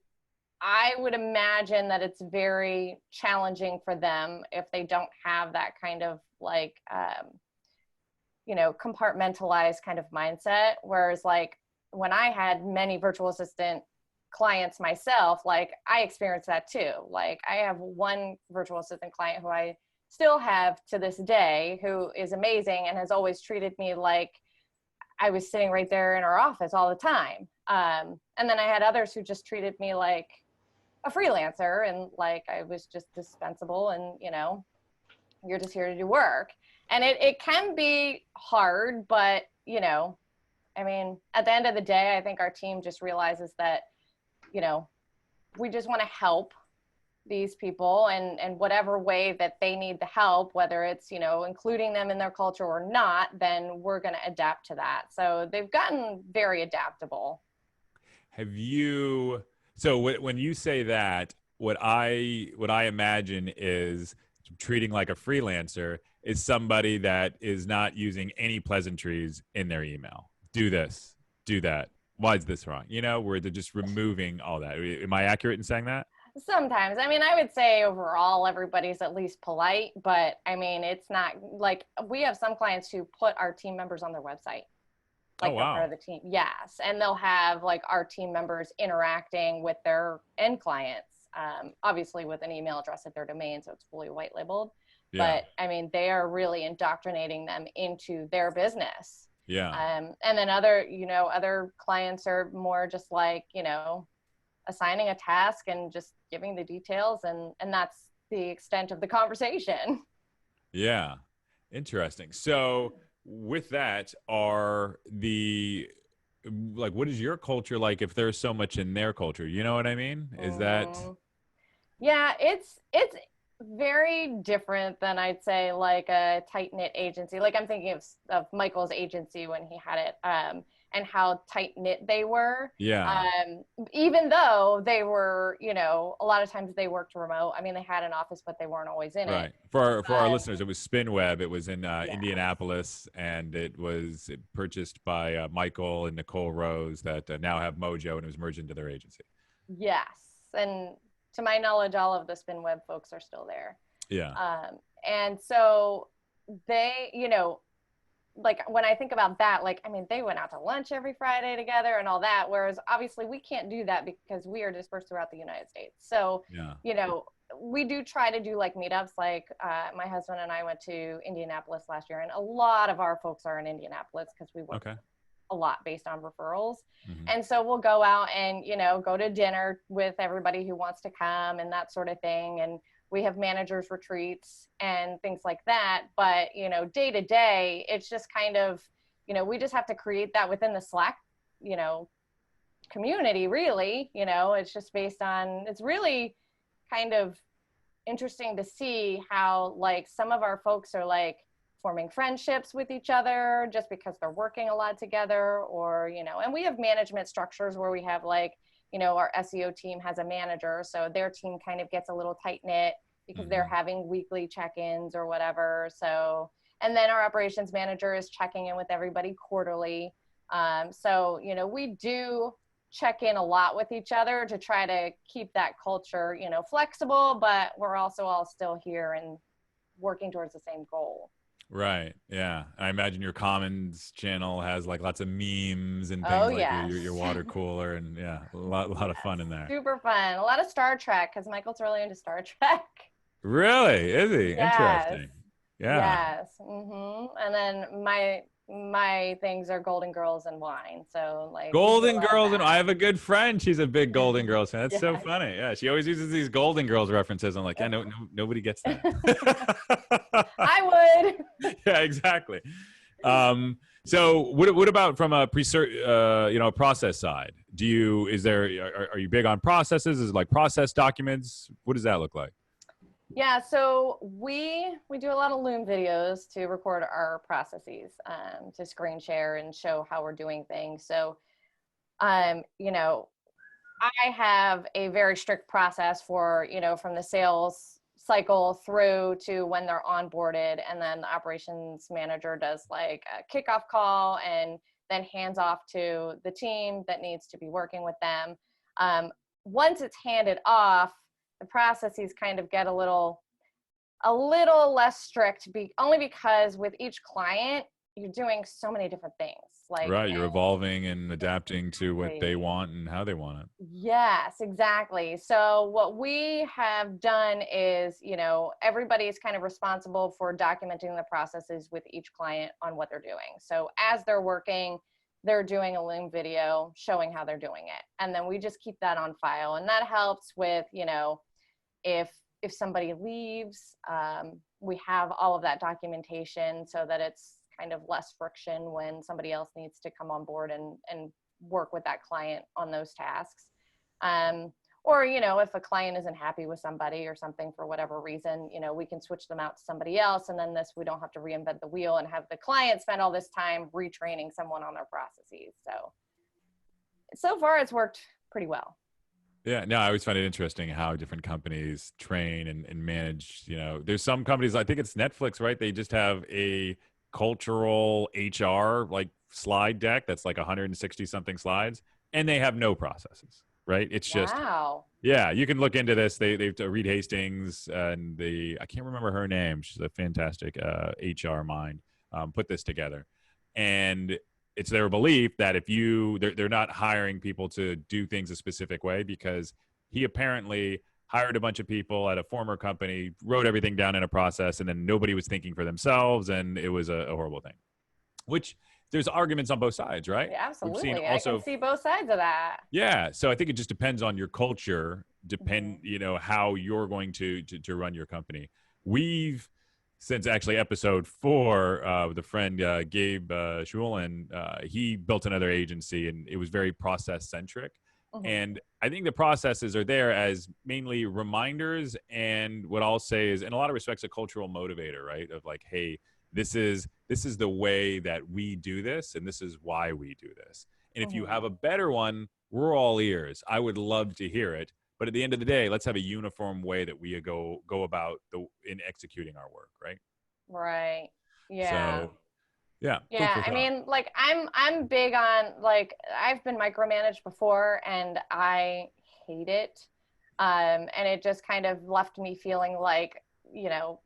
I would imagine that it's very challenging for them if they don't have that kind of like, compartmentalized kind of mindset. Whereas like when I had many virtual assistant clients myself, like I experienced that too. Like I have one virtual assistant client who I still have to this day, who is amazing and has always treated me like I was sitting right there in our office all the time. And then I had others who just treated me like a freelancer and like I was just dispensable and, you know, you're just here to do work. And it can be hard, but, you know, I mean, at the end of the day, I think our team just realizes that, you know, we just want to help these people and whatever way that they need the help, whether it's, you know, including them in their culture or not, then we're going to adapt to that. So they've gotten very adaptable. Have you, so when you say that, what I imagine is treating like a freelancer is somebody that is not using any pleasantries in their email. Do this, do that. Why is this wrong? You know, where they're just removing all that. Am I accurate in saying that? Sometimes. I mean, I would say overall everybody's at least polite, but I mean, it's not like we have some clients who put our team members on their website. Like oh, they're wow. part of the team. Yes. And they'll have like our team members interacting with their end clients, obviously with an email address at their domain. So it's fully white labeled. Yeah. But I mean, they are really indoctrinating them into their business. Yeah. And then other clients are more just like, you know, assigning a task and just giving the details. And that's the extent of the conversation. Yeah. Interesting. So with that, what is your culture like if there's so much in their culture? You know what I mean? Is that? Yeah, it's very different than I'd say like a tight-knit agency. Like I'm thinking of Michael's agency when he had it, and how tight-knit they were. Yeah. Even though they were, you know, a lot of times they worked remote. I mean, they had an office, but they weren't always in Right. it. For our listeners, it was SpinWeb. It was in Yeah. Indianapolis, and it was purchased by Michael and Nicole Rose that now have Mojo, and it was merged into their agency. Yes. And to my knowledge, all of the SpinWeb folks are still there. Yeah. And so they, you know, like when I think about that, like, I mean, they went out to lunch every Friday together and all that. Whereas obviously we can't do that because we are dispersed throughout the United States. So, Yeah. you know, we do try to do like meetups. Like my husband and I went to Indianapolis last year, and a lot of our folks are in Indianapolis because we work a lot based on referrals. Mm-hmm. And so we'll go out and, you know, go to dinner with everybody who wants to come and that sort of thing. And we have managers retreats and things like that. But, you know, day to day, it's just kind of, you know, we just have to create that within the Slack, you know, community, really. You know, it's just based on, it's really kind of interesting to see how like some of our folks are like forming friendships with each other just because they're working a lot together, or, you know, and we have management structures where we have like, you know, our SEO team has a manager, so their team kind of gets a little tight knit because they're having weekly check-ins or whatever. So, and then our operations manager is checking in with everybody quarterly. So, you know, we do check in a lot with each other to try to keep that culture, you know, flexible, but we're also all still here and working towards the same goal. Right. Yeah. I imagine your Commons channel has like lots of memes and things your water cooler, and yeah, a lot of fun in there. Super fun. A lot of Star Trek because Michael's really into Star Trek. Really? Is he? Yes. Interesting. Yeah. Yes. And then my things are Golden Girls and wine. So like Golden Girls, and I have a good friend. She's a big Golden Girls fan. That's so funny. Yeah, she always uses these Golden Girls references. I'm like, yeah, nobody gets that. I would. Yeah, exactly. So what about from a process side? Are you big on processes? Is it like process documents? What does that look like? Yeah, so we do a lot of Loom videos to record our processes, to screen share and show how we're doing things. So, you know, I have a very strict process for, you know, from the sales cycle through to when they're onboarded, and then the operations manager does like a kickoff call and then hands off to the team that needs to be working with them. Once it's handed off, the processes kind of get a little less strict, only because with each client, you're doing so many different things. Like, Right. You're evolving and adapting to what they Exactly. want and how they want it. Yes, exactly. So what we have done is, everybody is kind of responsible for documenting the processes with each client on what they're doing. So as they're working, they're doing a Loom video showing how they're doing it. And then we just keep that on file. And that helps with, if somebody leaves, we have all of that documentation so that it's kind of less friction when somebody else needs to come on board and work with that client on those tasks. Or, if a client isn't happy with somebody or something for whatever reason, we can switch them out to somebody else. And then we don't have to reinvent the wheel and have the client spend all this time retraining someone on their processes. So far it's worked pretty well. Yeah, no, I always find it interesting how different companies train and manage. There's some companies, I think it's Netflix, right? They just have a cultural HR like slide deck that's like 160 something slides, and they have no processes, right? It's just, Wow. yeah, you can look into this. They've Reed Hastings and I can't remember her name. She's a fantastic HR mind. Put this together, and it's their belief that if they're not hiring people to do things a specific way, because he apparently hired a bunch of people at a former company, wrote everything down in a process, and then nobody was thinking for themselves, and it was a horrible thing. Which there's arguments on both sides, right? Yeah, We've seen absolutely. also, I can see both sides of that. yeah. So I think it just depends on your culture, Mhm. how you're going to run your company. We've since actually episode 4, the friend Gabe Schulin, he built another agency, and it was very process centric. Mhm. And I think the processes are there as mainly reminders, and what I'll say is, in a lot of respects, a cultural motivator, right? Of like, hey, this is the way that we do this, and this is why we do this. And if you Mhm. have a better one, we're all ears. I would love to hear it. But at the end of the day, let's have a uniform way that we go about in executing our work, right? Right. Yeah. So, yeah, food Yeah, for I thought. mean, like I'm big on, like, I've been micromanaged before and I hate it. And it just kind of left me feeling like, you know,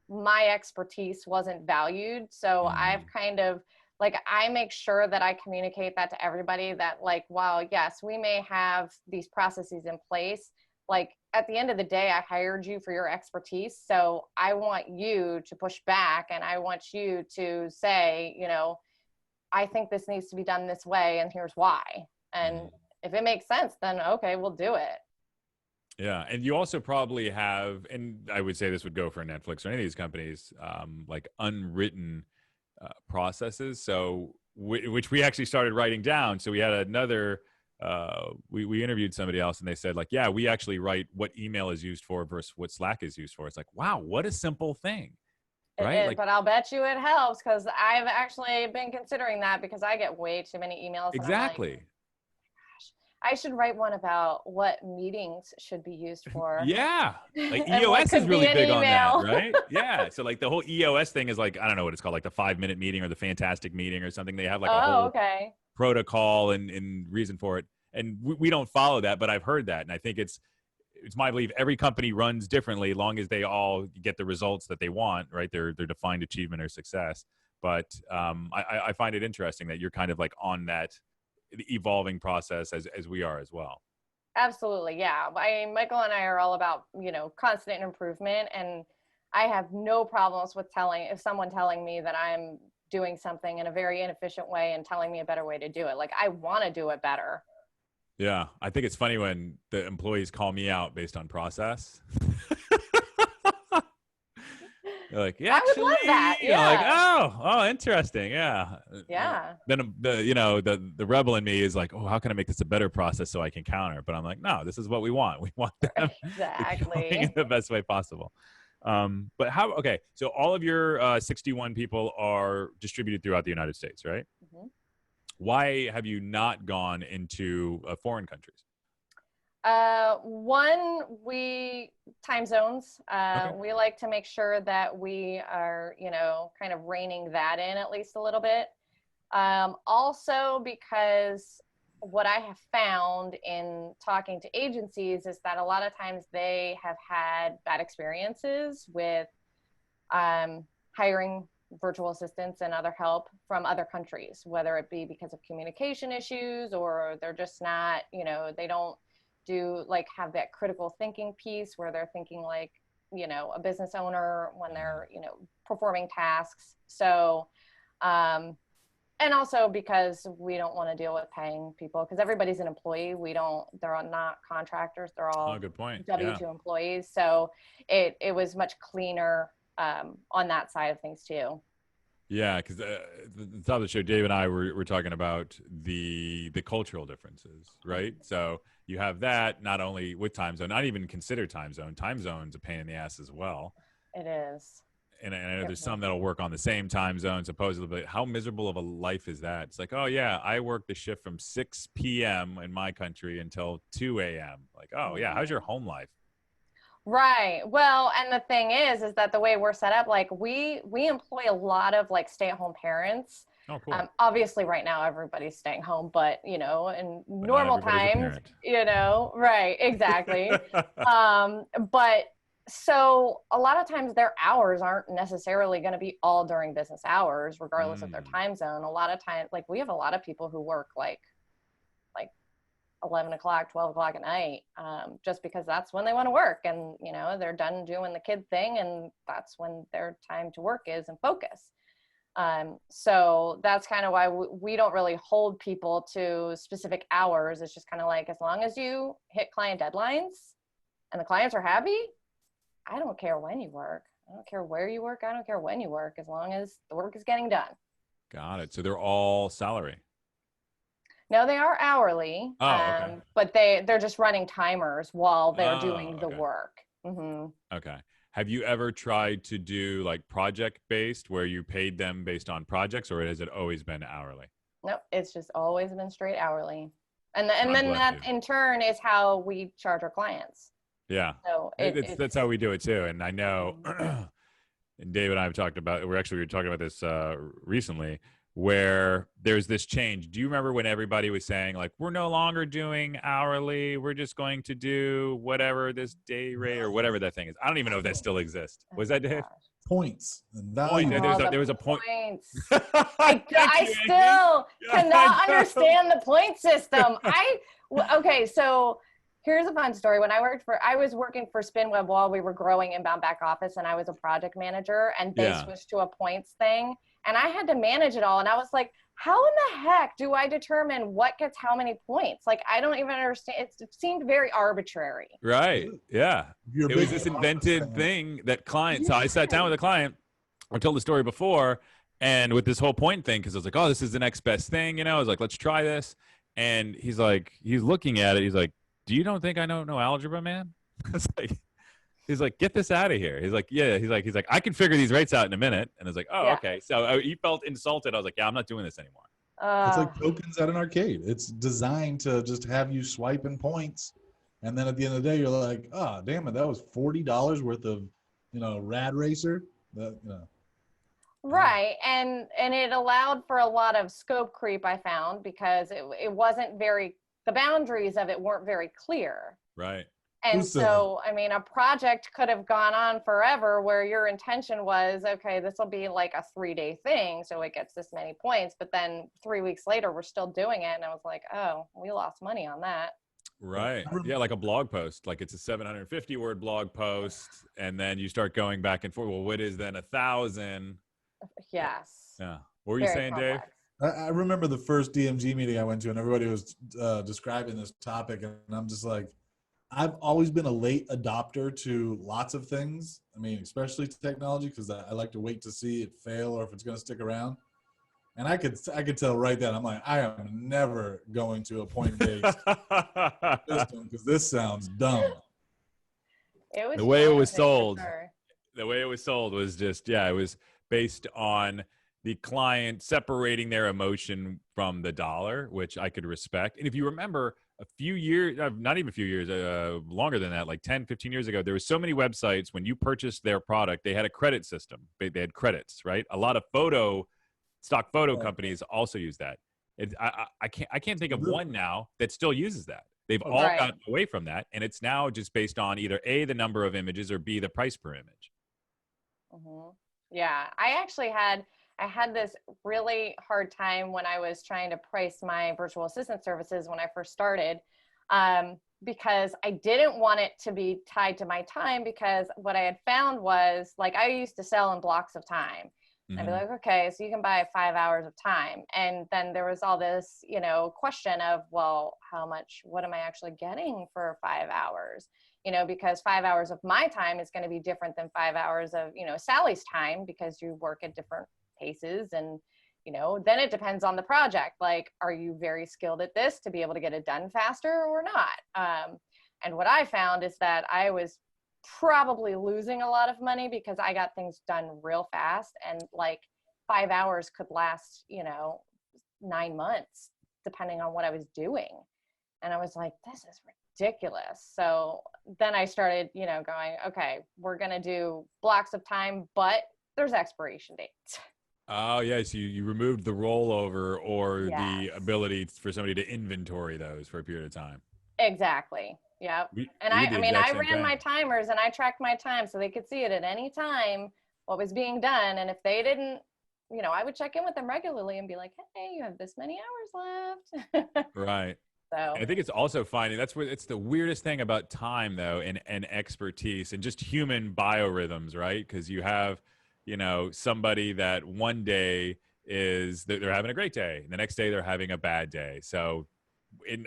my expertise wasn't valued. So I've Mm, kind of, like, I make sure that I communicate that to everybody, that, like, while yes, we may have these processes in place, like, at the end of the day, I hired you for your expertise. So I want you to push back and I want you to say, I think this needs to be done this way and here's why. And mm. if it makes sense, then okay, we'll do it. Yeah, and you also probably have, and I would say this would go for Netflix or any of these companies, like unwritten processes. So, which we actually started writing down. So we had another. We interviewed somebody else, and they said like, yeah, we actually write what email is used for versus what Slack is used for. It's like, wow, what a simple thing, right? Like, But I'll bet you it helps, because I've actually been considering that, because I get way too many emails and I'm like, exactly. I should write one about what meetings should be used for Yeah. Like and what EOS is could be really an big on that, email. right? Yeah. So like the whole EOS thing is like, I don't know what it's called, like the 5-minute meeting or the fantastic meeting or something. They have like a Oh, whole okay. protocol and reason for it. And we don't follow that, but I've heard that. And I think it's my belief every company runs differently, long as they all get the results that they want, right? Their defined achievement or success. But I find it interesting that you're kind of like on that evolving process as we are as well. Absolutely. Yeah. Michael and I are all about, constant improvement. And I have no problems with if someone telling me that I'm doing something in a very inefficient way and telling me a better way to do it. Like, I want to do it better. Yeah, I think it's funny when the employees call me out based on process. They're like, yeah, I would love actually, that. like, Yeah. oh, interesting, yeah. Yeah. Then the rebel in me is like, oh, how can I make this a better process so I can counter? But I'm like, no, this is what we want. We want them going in Exactly. the best way possible. But okay, so all of your 61 people are distributed throughout the United States, right? Mhm. Why have you not gone into foreign countries? One, time zones. Okay. We like to make sure that we are, kind of reining that in at least a little bit. Also, because what I have found in talking to agencies is that a lot of times they have had bad experiences with hiring virtual assistants and other help from other countries, whether it be because of communication issues or they're just not, they don't have that critical thinking piece where they're thinking like, a business owner when they're, performing tasks. So, and also because we don't want to deal with paying people because everybody's an employee. They're not contractors. They're all good point. W-2 employees. So it was much cleaner on that side of things too. Yeah, because the top of the show, Dave and I were talking about the cultural differences, right? So you have that not only with time zone, not even consider time zone. Time zone's a pain in the ass as well. It is. And I know there's some that'll work on the same time zone, supposedly, but how miserable of a life is that? It's like, oh, yeah, I work the shift from 6 p.m. in my country until 2 a.m. Like, oh, yeah, how's your home life? Right. Well, and the thing is that the way we're set up, like we employ a lot of like stay-at-home parents. Oh, cool. Obviously right now everybody's staying home, but in normal times, right, exactly. But so a lot of times their hours aren't necessarily going to be all during business hours, regardless of their time zone. A lot of times, like we have a lot of people who work like 11 o'clock, 12 o'clock at night, just because that's when they want to work. And, they're done doing the kid thing and that's when their time to work is and focus. So that's kind of why we don't really hold people to specific hours. It's just kind of like, as long as you hit client deadlines and the clients are happy, I don't care when you work. I don't care where you work. I don't care when you work, as long as the work is getting done. Got it. So they're all salary. No, they are hourly, okay. But they're just running timers while they're doing the work. Mm-hmm. Okay. Have you ever tried to do like project-based where you paid them based on projects, or has it always been hourly? Nope, it's just always been straight hourly. And then that in turn is how we charge our clients. Yeah. So that's how we do it too. And I know, and Dave and I have talked about, we were talking about this recently, where there's this change. Do you remember when everybody was saying like, we're no longer doing hourly, we're just going to do whatever this day rate or whatever that thing is? I don't even know if that still exists. Was that Dave? Points and value. There was a point. I still cannot understand the point system. Okay, so here's a fun story. When I was working for SpinWeb while we were growing inbound back office, and I was a project manager, and they switched to a points thing, and I had to manage it all. And I was like, how in the heck do I determine what gets how many points? Like, I don't even understand. It seemed very arbitrary. Right. Yeah. It was this invented thing that clients, so I sat down with a client, I told the story before, and with this whole point thing, because I was like, oh, this is the next best thing. I was like, let's try this. And he's looking at it. He's like, do you don't think I don't know algebra, man? He's like, get this out of here. He's like, yeah. He's like, I can figure these rates out in a minute. And I was like, oh, okay. So he felt insulted. I was like, yeah, I'm not doing this anymore. It's like tokens at an arcade. It's designed to just have you swiping points. And then at the end of the day, you're like, oh, damn it. That was $40 worth of, Rad Racer. Right. And it allowed for a lot of scope creep, I found, because it wasn't the boundaries of it weren't very clear. Right. And so, a project could have gone on forever where your intention was, okay, this will be like a 3-day thing, so it gets this many points. But then 3 weeks later, we're still doing it. And I was like, oh, we lost money on that. Right. Yeah, like a blog post. Like it's a 750-word blog post. And then you start going back and forth. Well, what is then 1,000? Yes. Yeah. What were you saying, complex. Dave? I remember the first DMG meeting I went to, and everybody was describing this topic. And I'm just like, I've always been a late adopter to lots of things. Especially technology, because I like to wait to see it fail or if it's going to stick around. And I could tell right then, I'm like, I am never going to a point-based system because this sounds dumb. The way it was sold was just, it was based on the client separating their emotion from the dollar, which I could respect. And if you remember a few years, not even a few years, longer than that, like 10, 15 years ago, there were so many websites when you purchased their product, they had a credit system. They had credits, right? A lot of stock photo companies also use that. I can't think of one now that still uses that. They've all gotten away from that. And it's now just based on either A, the number of images, or B, the price per image. Mm-hmm. Yeah, I had this really hard time when I was trying to price my virtual assistant services when I first started, because I didn't want it to be tied to my time, because what I had found was, like, I used to sell in blocks of time. I'd be like, okay, so you can buy 5 hours of time. And then there was all this, question of, well, what am I actually getting for 5 hours? Because 5 hours of my time is going to be different than 5 hours of, Sally's time, because you work at different paces. And, then it depends on the project. Like, are you very skilled at this to be able to get it done faster or not? And what I found is that I was probably losing a lot of money because I got things done real fast, and like 5 hours could last, 9 months, depending on what I was doing. And I was like, this is ridiculous. So then I started, going, okay, we're going to do blocks of time, but there's expiration dates. Oh, yes. You removed the rollover or the Yes. ability for somebody to inventory those for a period of time. Exactly. Yep. And We did the I mean, exact I same ran thing. my timers and I tracked my time so they could see it at any time, what was being done. And if they didn't, I would check in with them regularly and be like, hey, you have this many hours left. Right. So And I think it's also finding that's where it's the weirdest thing about time, though, and expertise and just human biorhythms, right? Because you have, somebody that one day they're having a great day, and the next day they're having a bad day. So,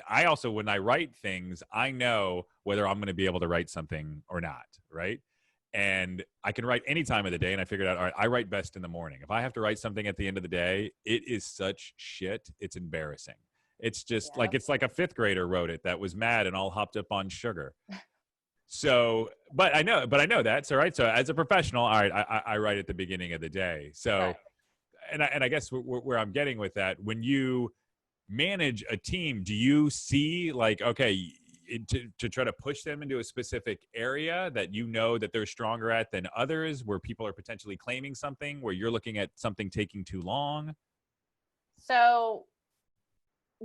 I also, when I write things, I know whether I'm going to be able to write something or not, right? And I can write any time of the day, and I figured out, all right, I write best in the morning. If I have to write something at the end of the day, it is such shit. It's embarrassing. It's just Yep. it's like a fifth grader wrote it that was mad and all hopped up on sugar. So, but I know that. So, right. So as a professional, all right, I write at the beginning of the day. So, right. and I guess where I'm getting with that, when you manage a team, do you see like, okay, to try to push them into a specific area that that they're stronger at than others, where people are potentially claiming something, where you're looking at something taking too long? So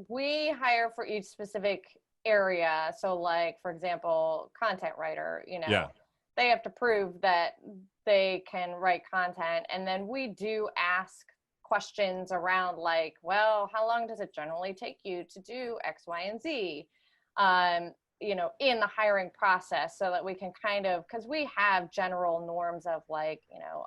we hire for each specific area. So like, for example, content writer, Yeah. they have to prove that they can write content. And then we do ask questions around like, well, how long does it generally take you to do X, Y, and Z? In the hiring process, so that we can kind of, because we have general norms of like,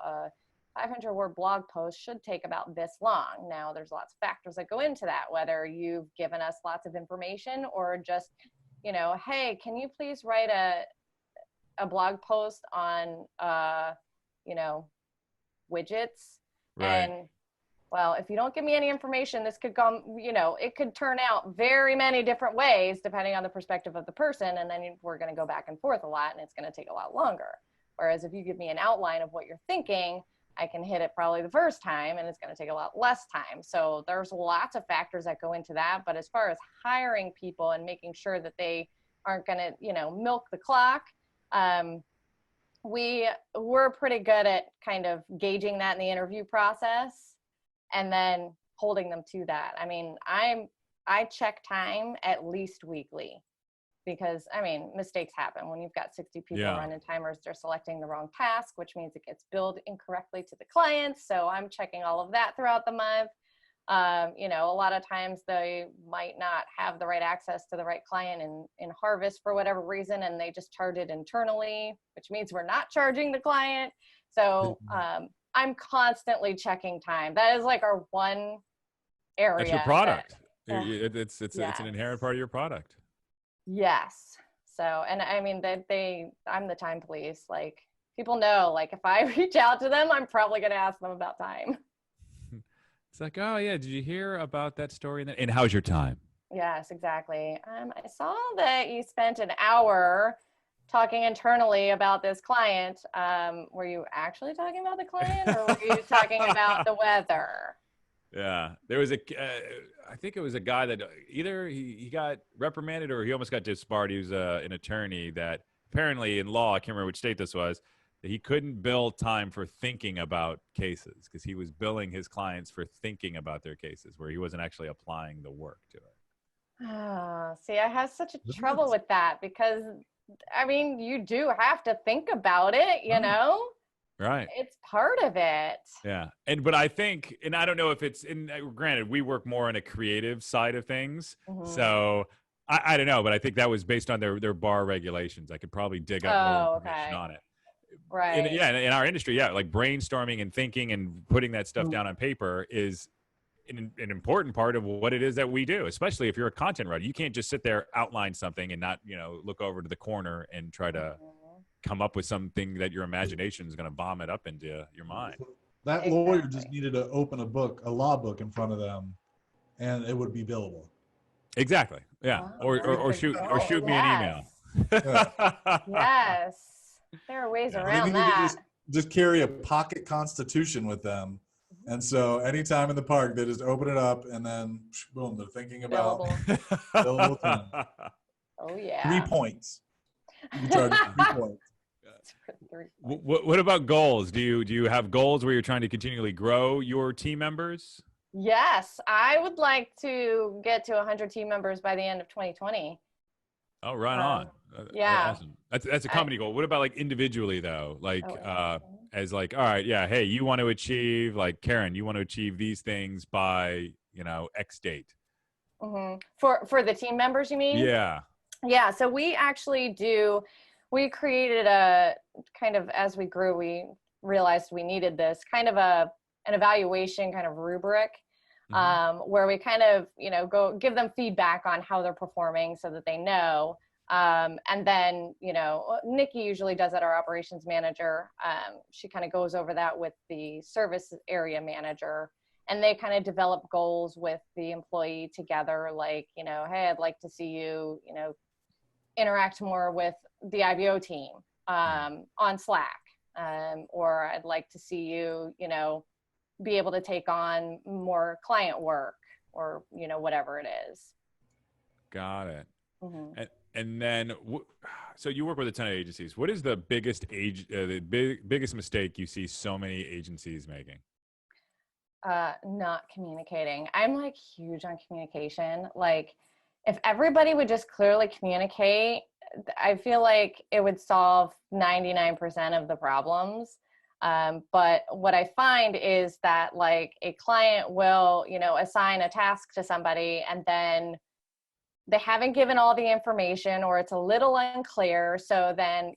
a 500-word blog post should take about this long. Now, there's lots of factors that go into that, whether you've given us lots of information or just, hey, can you please write a blog post on, widgets? Right. And well, if you don't give me any information, this could come, it could turn out very many different ways depending on the perspective of the person. And then we're going to go back and forth a lot, and it's going to take a lot longer. Whereas if you give me an outline of what you're thinking, I can hit it probably the first time, and it's going to take a lot less time. So there's lots of factors that go into that. But as far as hiring people and making sure that they aren't going to, milk the clock, we're pretty good at kind of gauging that in the interview process and then holding them to that. I mean, I check time at least weekly, because mistakes happen when you've got 60 people running timers. They're selecting the wrong task, which means it gets billed incorrectly to the client. So I'm checking all of that throughout the month. A lot of times they might not have the right access to the right client in Harvest for whatever reason, and they just charge it internally, which means we're not charging the client. So I'm constantly checking time. That is like our one area. That's your product. It's an inherent part of your product. Yes. So, and I'm the time police. Like, people know, like, if I reach out to them, I'm probably going to ask them about time. It's like, oh yeah, did you hear about that story? And how's your time? Yes, exactly. I saw that you spent an hour talking internally about this client. Were you actually talking about the client, or were you talking about the weather? Yeah, there was I think it was a guy that either he got reprimanded or he almost got disbarred. He was an attorney that apparently in law, I can't remember which state this was, that he couldn't bill time for thinking about cases because he was billing his clients for thinking about their cases where he wasn't actually applying the work to it. Oh, see, I have such a trouble with that because, you do have to think about it, you know? Right. It's part of it. Yeah. But I think, and I don't know if it's granted, we work more on a creative side of things. Mhm. So I don't know, but I think that was based on their bar regulations. I could probably dig up more Oh, information okay. on it. Right. In our industry, yeah, like brainstorming and thinking and putting that stuff Mm. down on paper is an important part of what it is that we do, especially if you're a content writer. You can't just sit there, outline something and not, look over to the corner and try to Mhm. come up with something that your imagination is going to bomb it up into your mind. That lawyer just Exactly. needed to open a law book in front of them, and it would be billable. Exactly. Yeah. Wow, Or, that's or, a or good shoot or point. shoot me an email. Yes. There are ways Yeah. They around needed to that. just carry a pocket constitution with them. And so anytime in the park, they just open it up and then boom, they're thinking about Billable. billable time. Oh 3 yeah. points. You can charge 3 points. What about goals? Do you have goals where you're trying to continually grow your team members? Yes, I would like to get to 100 team members by the end of 2020. Oh, right on. Yeah. Awesome. That's a company goal. What about like individually though? Like Oh, as like, all right, yeah, hey, you want to achieve, like Karen, you want to achieve these things by, X date. mm-hmm. For the team members, you mean? Yeah. Yeah, so we created a kind of, as we grew, we realized we needed this kind of an evaluation kind of rubric, where we kind of, go give them feedback on how they're performing so that they know. And then, Nikki usually does it, our operations manager. She kind of goes over that with the service area manager, and they kind of develop goals with the employee together. Like, hey, I'd like to see you, interact more with the IBO team on Slack, or I'd like to see you, be able to take on more client work, or whatever it is. Got it. Mm-hmm. And then, so you work with a ton of agencies. What is the biggest biggest mistake you see so many agencies making? Not communicating. I'm like huge on communication. Like, if everybody would just clearly communicate, I feel like it would solve 99% of the problems. But what I find is that, like, a client will, assign a task to somebody, and then they haven't given all the information, or it's a little unclear. So then,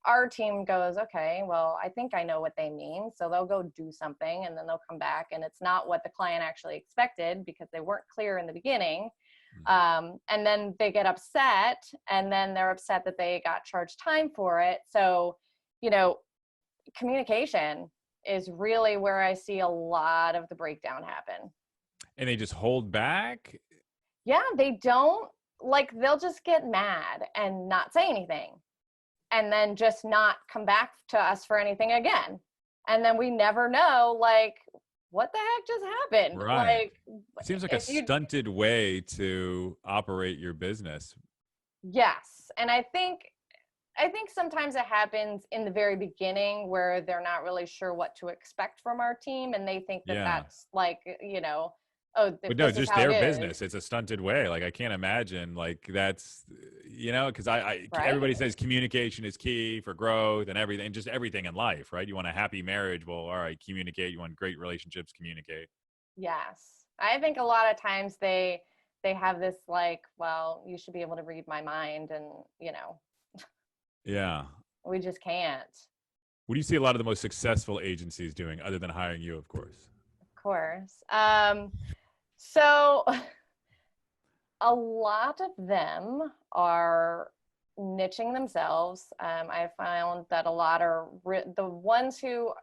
our team goes, okay, well, I think I know what they mean. So they'll go do something, and then they'll come back, and it's not what the client actually expected because they weren't clear in the beginning. And then they get upset, and then they're upset that they got charged time for it. So, communication is really where I see a lot of the breakdown happen. And they just hold back? Yeah, they don't, like, they'll just get mad and not say anything, and then just not come back to us for anything again. And then we never know, like, what the heck just happened? Right. Like, It seems like a stunted way to operate your business. Yes. And I think sometimes it happens in the very beginning, where they're not really sure what to expect from our team, and they think that that's like, oh, but no, just their business. It's a stunted way. Like, I can't imagine, like, that's, because Right. everybody says communication is key for growth and everything, just everything in life, right? You want a happy marriage. Well, all right, communicate. You want great relationships, communicate. Yes. I think a lot of times they have this, like, well, you should be able to read my mind, and, Yeah. we just can't. What do you see a lot of the most successful agencies doing, other than hiring you, of course? Of course. So a lot of them are niching themselves. I found that a lot are the ones who,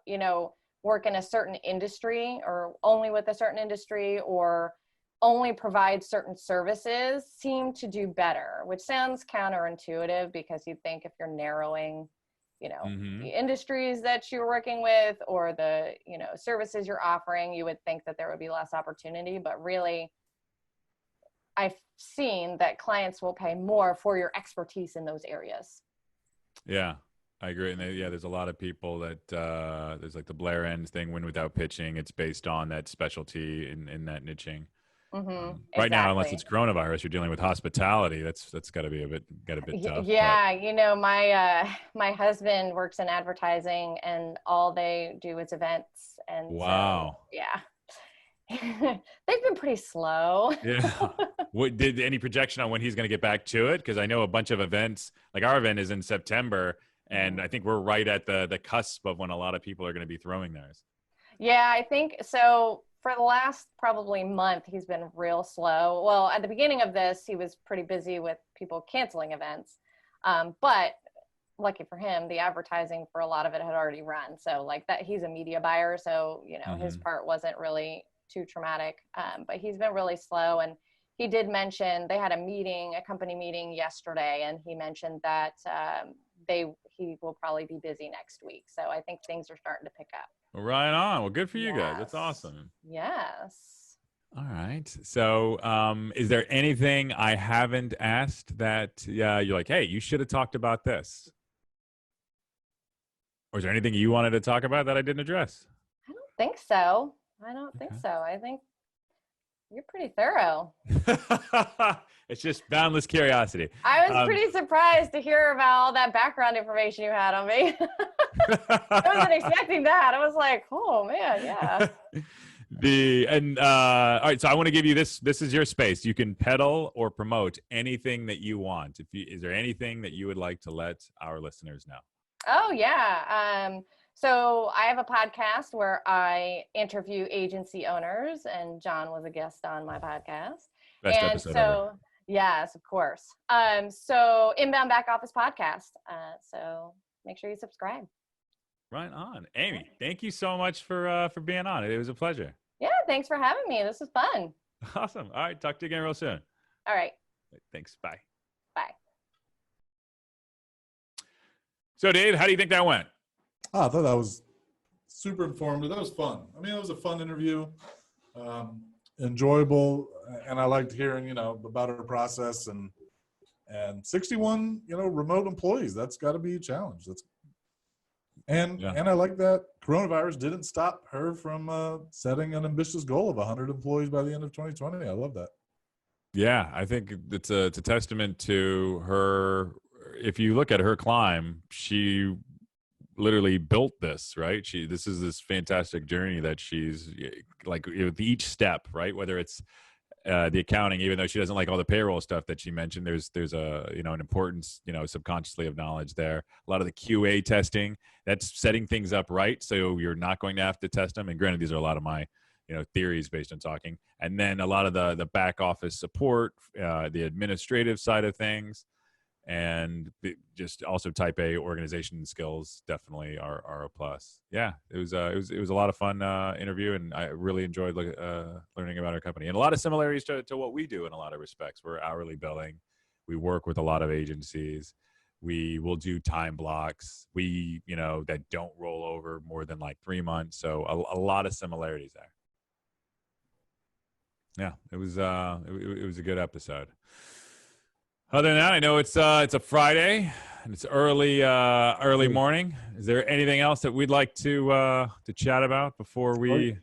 work in a certain industry, or only with a certain industry, or only provide certain services, seem to do better, which sounds counterintuitive, because you'd think if you're narrowing, the industries that you're working with, or the, services you're offering, you would think that there would be less opportunity. But really, I've seen that clients will pay more for your expertise in those areas. Yeah, I agree. And there's a lot of people that there's like the Blair Ends thing, win without pitching. It's based on that specialty in that niching. Right now, unless Exactly. it's coronavirus, you're dealing with hospitality. That's got to be a bit tough. Yeah, you know, my husband works in advertising, and all they do is events, and Wow. so yeah, they've been pretty slow. Yeah. What did any projection on when he's going to get back to it? Because I know a bunch of events, like our event is in September, and I think we're right at the cusp of when a lot of people are going to be throwing theirs. Yeah, I think so. For the last probably month, he's been real slow. Well, at the beginning of this, he was pretty busy with people canceling events. But lucky for him, the advertising for a lot of it had already run. So like that, he's a media buyer. So, you know, his part wasn't really too traumatic. But he's been really slow. And he did mention they had a company meeting yesterday. And he mentioned that he will probably be busy next week. So I think things are starting to pick up. Right on. Well, good for you guys. That's awesome. Yes. All right. So, is there anything I haven't asked that you're like, hey, you should have talked about this? Or is there anything you wanted to talk about that I didn't address? I don't think so. I think you're pretty thorough. It's just boundless curiosity. I was pretty surprised to hear about all that background information you had on me. I wasn't expecting that. I was like, oh man, yeah. All right, so I want to give you this. This is your space. You can peddle or promote anything that you want. Is there anything that you would like to let our listeners know? Oh yeah. So I have a podcast where I interview agency owners, and Jon was a guest on my podcast. Best episode ever. Yes, of course. So Inbound Back Office Podcast. So make sure you subscribe. Right on. Amy, thank you so much for being on. It was a pleasure. Yeah, thanks for having me. This was fun. Awesome. All right, talk to you again real soon. All right. Thanks. Bye. Bye. So, Dave, how do you think that went? Oh, I thought that was super informative. That was fun. I mean, it was a fun interview, enjoyable, and I liked hearing, about her process and 61, remote employees. That's got to be a challenge. And I like that coronavirus didn't stop her from setting an ambitious goal of 100 employees by the end of 2020. I love that. Yeah, I think it's a testament to her. If you look at her climb, she literally built this, right? This is this fantastic journey that she's like with each step, right? Whether it's the accounting, even though she doesn't like all the payroll stuff that she mentioned, there's a an importance subconsciously of knowledge there. A lot of the QA testing, that's setting things up right, so you're not going to have to test them. And granted, these are a lot of my theories based on talking. And then a lot of the back office support, the administrative side of things, and just also type A organization skills definitely are a plus. Yeah, it was a lot of fun interview, and I really enjoyed learning about our company, and a lot of similarities to what we do in a lot of respects. We're hourly billing. We work with a lot of agencies. We will do time blocks. We that don't roll over more than like 3 months. So a lot of similarities there. Yeah, it was a good episode. Other than that, I know it's a Friday and it's early morning. Is there anything else that we'd like to chat about before we?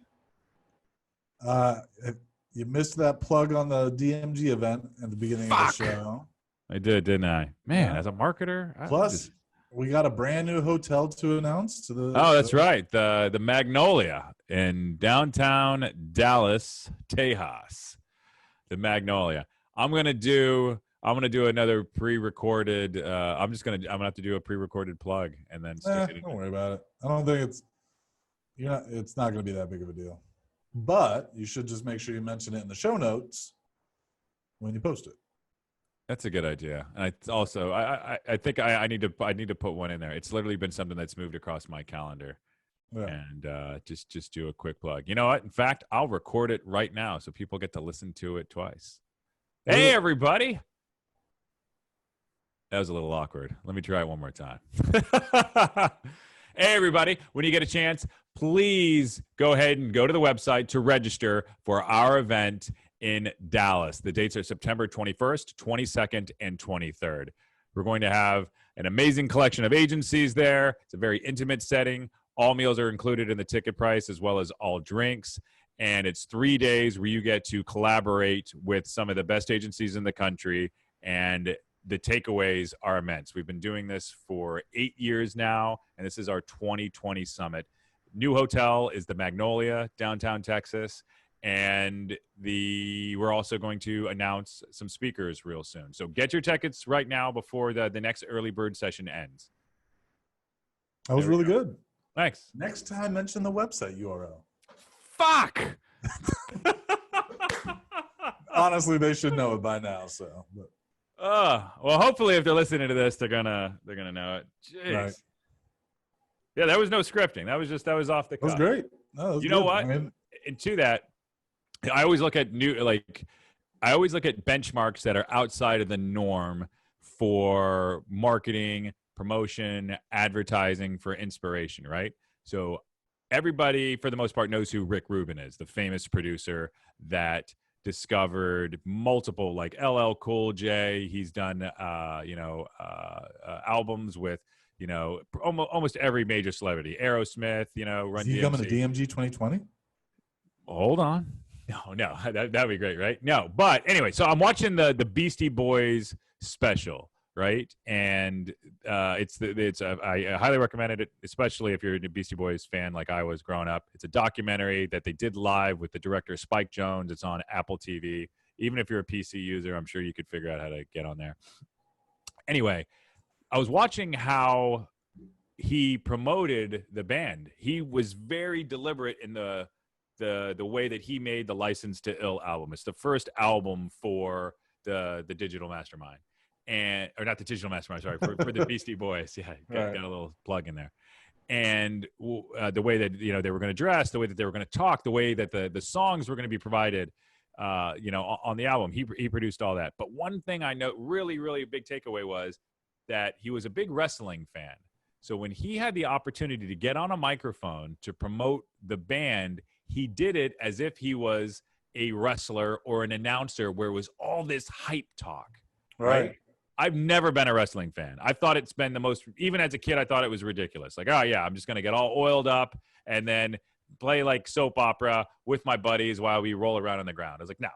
You missed that plug on the DMG event at the beginning of the show. I did, didn't I? Man, as a marketer. Plus, we got a brand new hotel to announce to the. Oh, that's right, the Magnolia in downtown Dallas, Tejas. The Magnolia. I'm gonna do another pre-recorded. I'm gonna have to do a pre-recorded plug and then stick it in. Don't worry about it. I don't think it's not gonna be that big of a deal. But you should just make sure you mention it in the show notes when you post it. That's a good idea. And I think I need to put one in there. It's literally been something that's moved across my calendar. Yeah. And just do a quick plug. You know what? In fact, I'll record it right now so people get to listen to it twice. Hey, everybody. That was a little awkward. Let me try it one more time. Hey, everybody. When you get a chance, please go ahead and go to the website to register for our event in Dallas. The dates are September 21st, 22nd, and 23rd. We're going to have an amazing collection of agencies there. It's a very intimate setting. All meals are included in the ticket price as well as all drinks. And it's 3 days where you get to collaborate with some of the best agencies in the country. And the takeaways are immense. We've been doing this for 8 years now, and this is our 2020 summit. New hotel is the Magnolia, downtown Texas. And we're also going to announce some speakers real soon. So get your tickets right now before the next early bird session ends. That was really good. Thanks. Next time, mention the website URL. Fuck. Honestly, they should know it by now. So, well, hopefully, if they're listening to this, they're gonna know it. Jeez. Right. Yeah, there was no scripting. That was off the cuff. That was great. No, that was you know good. what? And to that, I always look at benchmarks that are outside of the norm for marketing, promotion, advertising, for inspiration, right? So everybody, for the most part, knows who Rick Rubin is, the famous producer that discovered multiple, like LL Cool J. He's done, albums with, almost every major celebrity. Aerosmith, Run Is he DMC. coming to DMG 2020? Hold on. No, that'd be great, right? No, but anyway, so I'm watching the Beastie Boys special, right? And I highly recommend it, especially if you're a Beastie Boys fan like I was growing up. It's a documentary that they did live with the director Spike Jonze. It's on Apple TV. Even if you're a PC user, I'm sure you could figure out how to get on there. Anyway, I was watching how he promoted the band. He was very deliberate in the way that he made the License to Ill album. It's the first album for the Digital Mastermind. Or not the Digital Mastermind, sorry, for the Beastie Boys. Yeah, got a little plug in there. And the way that they were going to dress, the way that they were going to talk, the way that the songs were going to be provided, on the album, he produced all that. But one thing I know, really, really a big takeaway was that he was a big wrestling fan. So when he had the opportunity to get on a microphone to promote the band, he did it as if he was a wrestler or an announcer, where it was all this hype talk, right? I've never been a wrestling fan. I thought it's been the most, even as a kid, I thought it was ridiculous. Like, oh yeah, I'm just going to get all oiled up and then play like soap opera with my buddies while we roll around on the ground. I was like, no,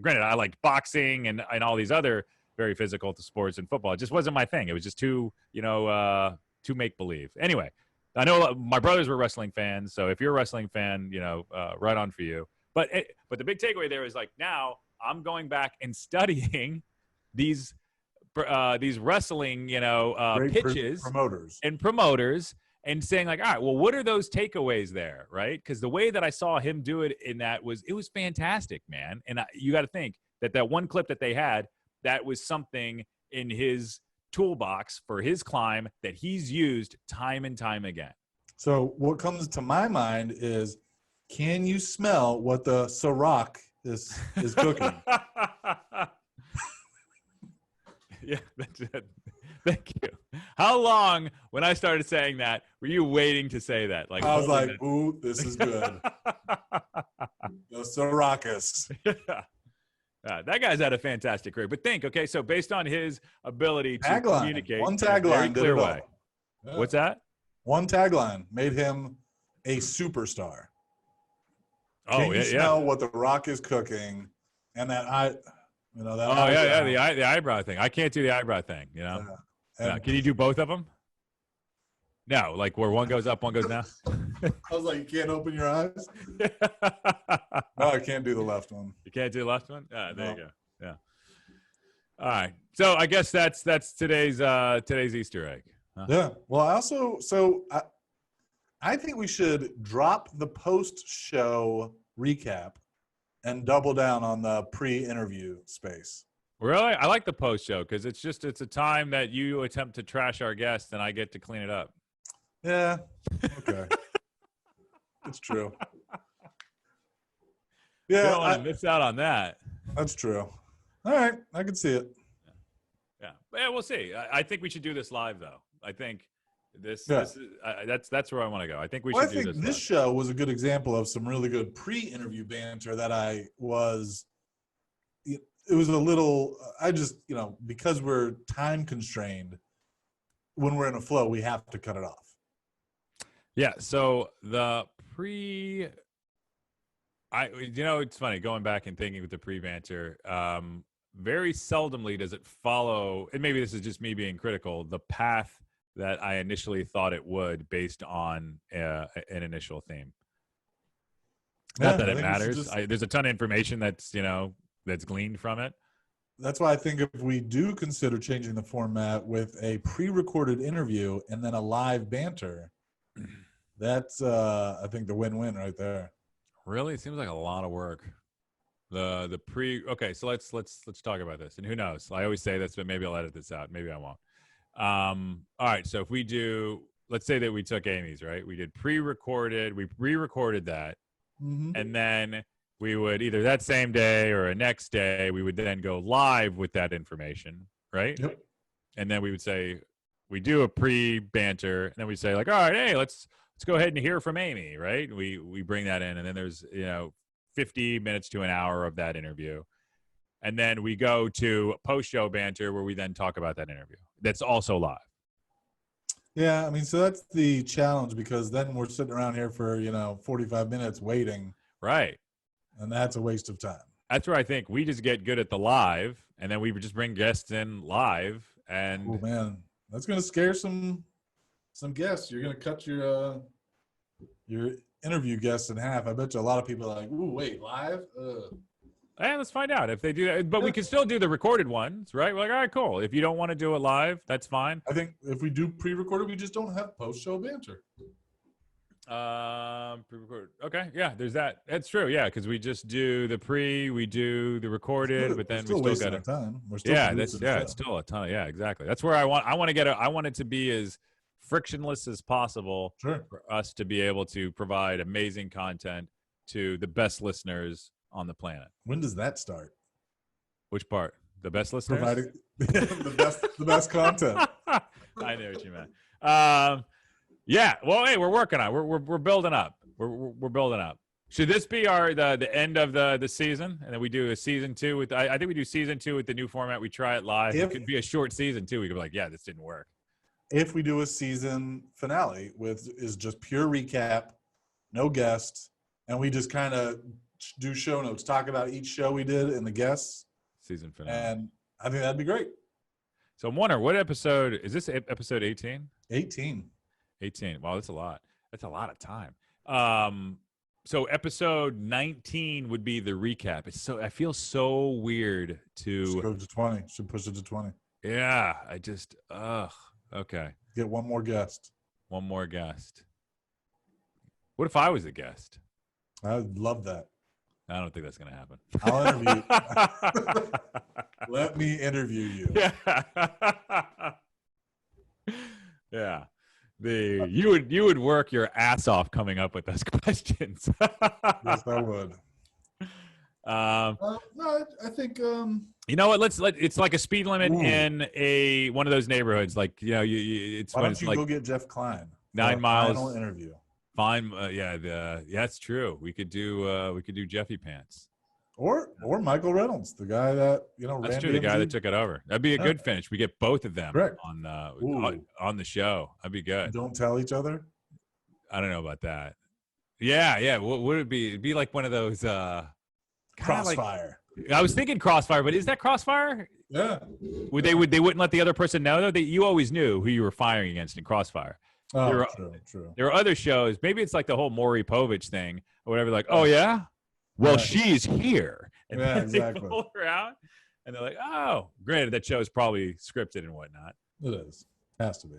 granted, I liked boxing and all these other very physical sports and football. It just wasn't my thing. It was just too make-believe. Anyway, I know my brothers were wrestling fans. So if you're a wrestling fan, right on for you. But the big takeaway there is, like, now I'm going back and studying these wrestling, pitches, promoters, and saying, like, all right, well, what are those takeaways there, right? Because the way that I saw him do it in that was fantastic, man. And you got to think that one clip that they had, that was something in his toolbox for his climb that he's used time and time again. So what comes to my mind is, can you smell what the Ciroc is cooking? Yeah, that's it. Thank you. How long, when I started saying that, were you waiting to say that? Like, I was like, ooh, this is good. The Tsourakis. Yeah. That guy's had a fantastic career. But think, okay, so based on his ability to communicate one in a very tagline clear did it way. all. Yeah. What's that? One tagline made him a superstar. Can you smell what the Rock is cooking? And that the eyebrow thing. I can't do the eyebrow thing, Yeah. Can you do both of them? No, like where one goes up, one goes down. I was like, you can't open your eyes? No, I can't do the left one. You can't do the left one? There you go. Yeah. All right. So I guess that's today's Easter egg. Huh? Yeah. Well, I think we should drop the post-show recap and double down on the pre-interview space. Really? I like the post-show because it's a time that you attempt to trash our guests and I get to clean it up. Yeah. Okay. It's true. Yeah. You don't want to miss out on that. That's true. All right. I can see it. Yeah. Yeah, we'll see. I think we should do this live, though. I think this is that's where I want to go. I think we should do this. I think this show was a good example of some really good pre-interview banter that it was a little, because we're time constrained, when we're in a flow, we have to cut it off. Yeah. So the It's funny going back and thinking with the pre-banter. Very seldomly does it follow, and maybe this is just me being critical, the path that I initially thought it would based on an initial theme. Not that it matters. There's a ton of information that's gleaned from it. That's why I think if we do consider changing the format with a pre-recorded interview and then a live banter, that's I think the win-win right there. Really, it seems like a lot of work. Okay, so let's talk about this. And who knows? I always say this, but maybe I'll edit this out. Maybe I won't. All right, so if we do, let's say that we took Amy's, right? We did pre-recorded, we re-recorded that, and then we would either that same day or a next day, we would then go live with that information, right? Yep. And then we would say, we do a pre-banter, and then we say like, all right, hey, let's go ahead and hear from Amy, right? We bring that in, and then there's 50 minutes to an hour of that interview. And then we go to post-show banter where we then talk about that interview. That's also live. Yeah, I mean, so that's the challenge because then we're sitting around here for, 45 minutes waiting. Right. And that's a waste of time. That's where I think we just get good at the live, and then we would just bring guests in live. And oh, man, that's going to scare some guests. You're going to cut your interview guests in half. I bet you a lot of people are like, ooh, wait, live? Hey, let's find out if they do that. But we can still do the recorded ones, right? We're like, all right, cool. If you don't want to do it live, that's fine. I think if we do pre-recorded, we just don't have post-show banter. Pre-recorded. Okay, yeah, there's that. That's true, yeah, because we just do the we do the recorded, but then we still got to time. It's still a ton. Yeah, exactly. That's where I want it to be as frictionless as possible for us to be able to provide amazing content to the best listeners on the planet. When does that start? Which part? The best listeners? Providing the best content. I know what you meant. Yeah. Well, hey, we're working on it. We're building up. We're building up. Should this be the end of the season, and then we do a season 2 with? I think we do season 2 with the new format. We try it live. It could be a short season too. We could be like, yeah, this didn't work. If we do a season finale is just pure recap, no guests, and we just kind of do show notes, talk about each show we did and the guests. Season finale. And I think that'd be great. So I'm wondering, what episode is this? Episode 18? 18. Wow, that's a lot. That's a lot of time. So episode 19 would be the recap. I feel so weird to should go to 20. Should push it to 20. Yeah, okay. Get one more guest. One more guest. What if I was a guest? I would love that. I don't think that's going to happen. I'll interview. Let me interview you. Yeah. You would work your ass off coming up with those questions. Yes, I would. No, I think. You know what? It's like a speed limit in one of those neighborhoods. Like it's why when don't it's you like go get Jeff Klein? 9 miles. Final interview. Fine. Yeah. That's true. We could do Jeffy Pants. Or Michael Reynolds, the guy that That's true. The guy that took it over. That'd be a good finish. We get both of them on the show. That'd be good. Don't tell each other. I don't know about that. Yeah. What would it be? It'd be like one of those Crossfire. I was thinking Crossfire, but is that Crossfire? Yeah. They wouldn't let the other person know though. You always knew who you were firing against in Crossfire. Oh, true. There are other shows. Maybe it's like the whole Maury Povich thing or whatever. Like, oh yeah. Well, she's here. And yeah, then exactly. They pull her out, and they're like, "Oh, granted, that show is probably scripted and whatnot." It is. Has to be.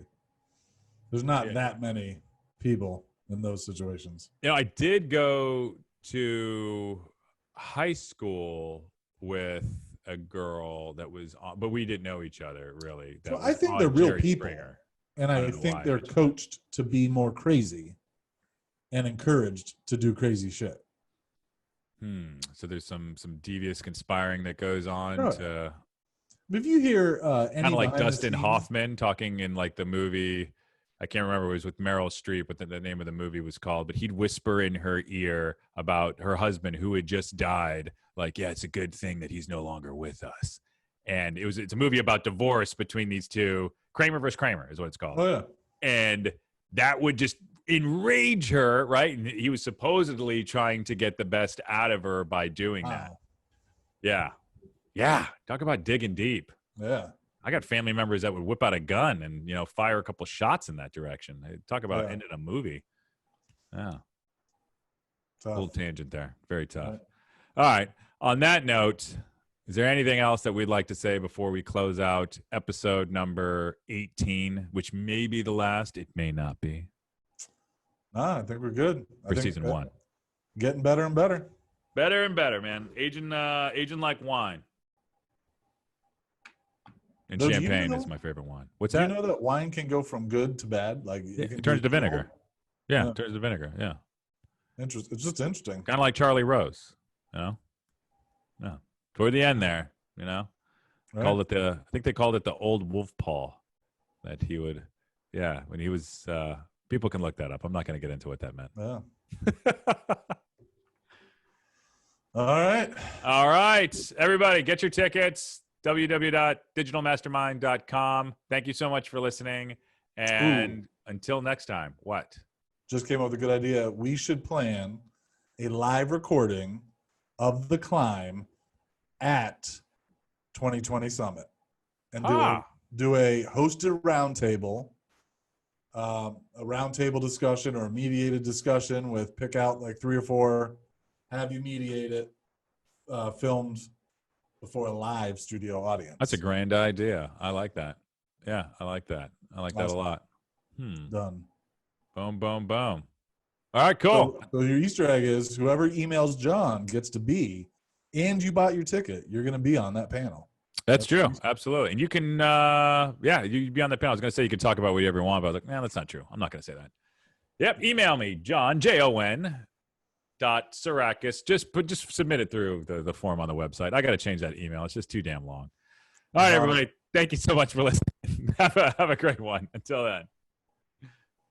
There's not that many people in those situations. I did go to high school with a girl that was on, but we didn't know each other really. So I think they're real people, and I think they're coached to be more crazy and encouraged to do crazy shit. So there's some devious conspiring that goes on to. If you hear kind of like Dustin Hoffman talking in like the movie, I can't remember, it was with Meryl Streep, what the name of the movie was called, but he'd whisper in her ear about her husband who had just died. Like, yeah, it's a good thing that he's no longer with us. And it's a movie about divorce between these two. Kramer versus Kramer is what it's called. Oh yeah. And that would just enrage her, right? And he was supposedly trying to get the best out of her by doing that. Wow. Yeah. Yeah. Talk about digging deep. Yeah. I got family members that would whip out a gun and, fire a couple shots in that direction. Talk about ending a movie. Yeah. Tough. Little tangent there. Very tough. Right. All right. On that note, is there anything else that we'd like to say before we close out episode number 18, which may be the last? It may not be. I think we're good. For season 1. Getting better and better. Better and better, man. Aging like wine. And Though, champagne is my favorite wine. What's Do that? you know that wine can go from good to bad? Like It turns to vinegar. Yeah, it turns to vinegar. Yeah. Interesting. It's just interesting. Kind of like Charlie Rose, Yeah. Toward the end there, Right. Called it I think they called it the old wolf paw that he would, when he was, people can look that up. I'm not going to get into what that meant. Yeah. All right. All right. Everybody, get your tickets. www.digitalmastermind.com. Thank you so much for listening. And until next time, what? Just came up with a good idea. We should plan a live recording of the climb at 2020 Summit and do a hosted roundtable, a roundtable discussion or a mediated discussion with pick out like 3 or 4, have you mediate it, filmed before a live studio audience. That's a grand idea. I like that. Yeah, I like that. I like that a lot. Done. Boom, boom, boom. All right, cool. So your Easter egg is whoever emails John gets to be, and you bought your ticket. You're going to be on that panel. That's true. Absolutely. And you can, you'd be on the panel. I was going to say you could talk about whatever you want, but I was like, that's not true. I'm not going to say that. Yep. Email me, Jon, Jon.Tsourakis. Just submit it through the form on the website. I got to change that email. It's just too damn long. All right, everybody. Thank you so much for listening. Have a great one. Until then.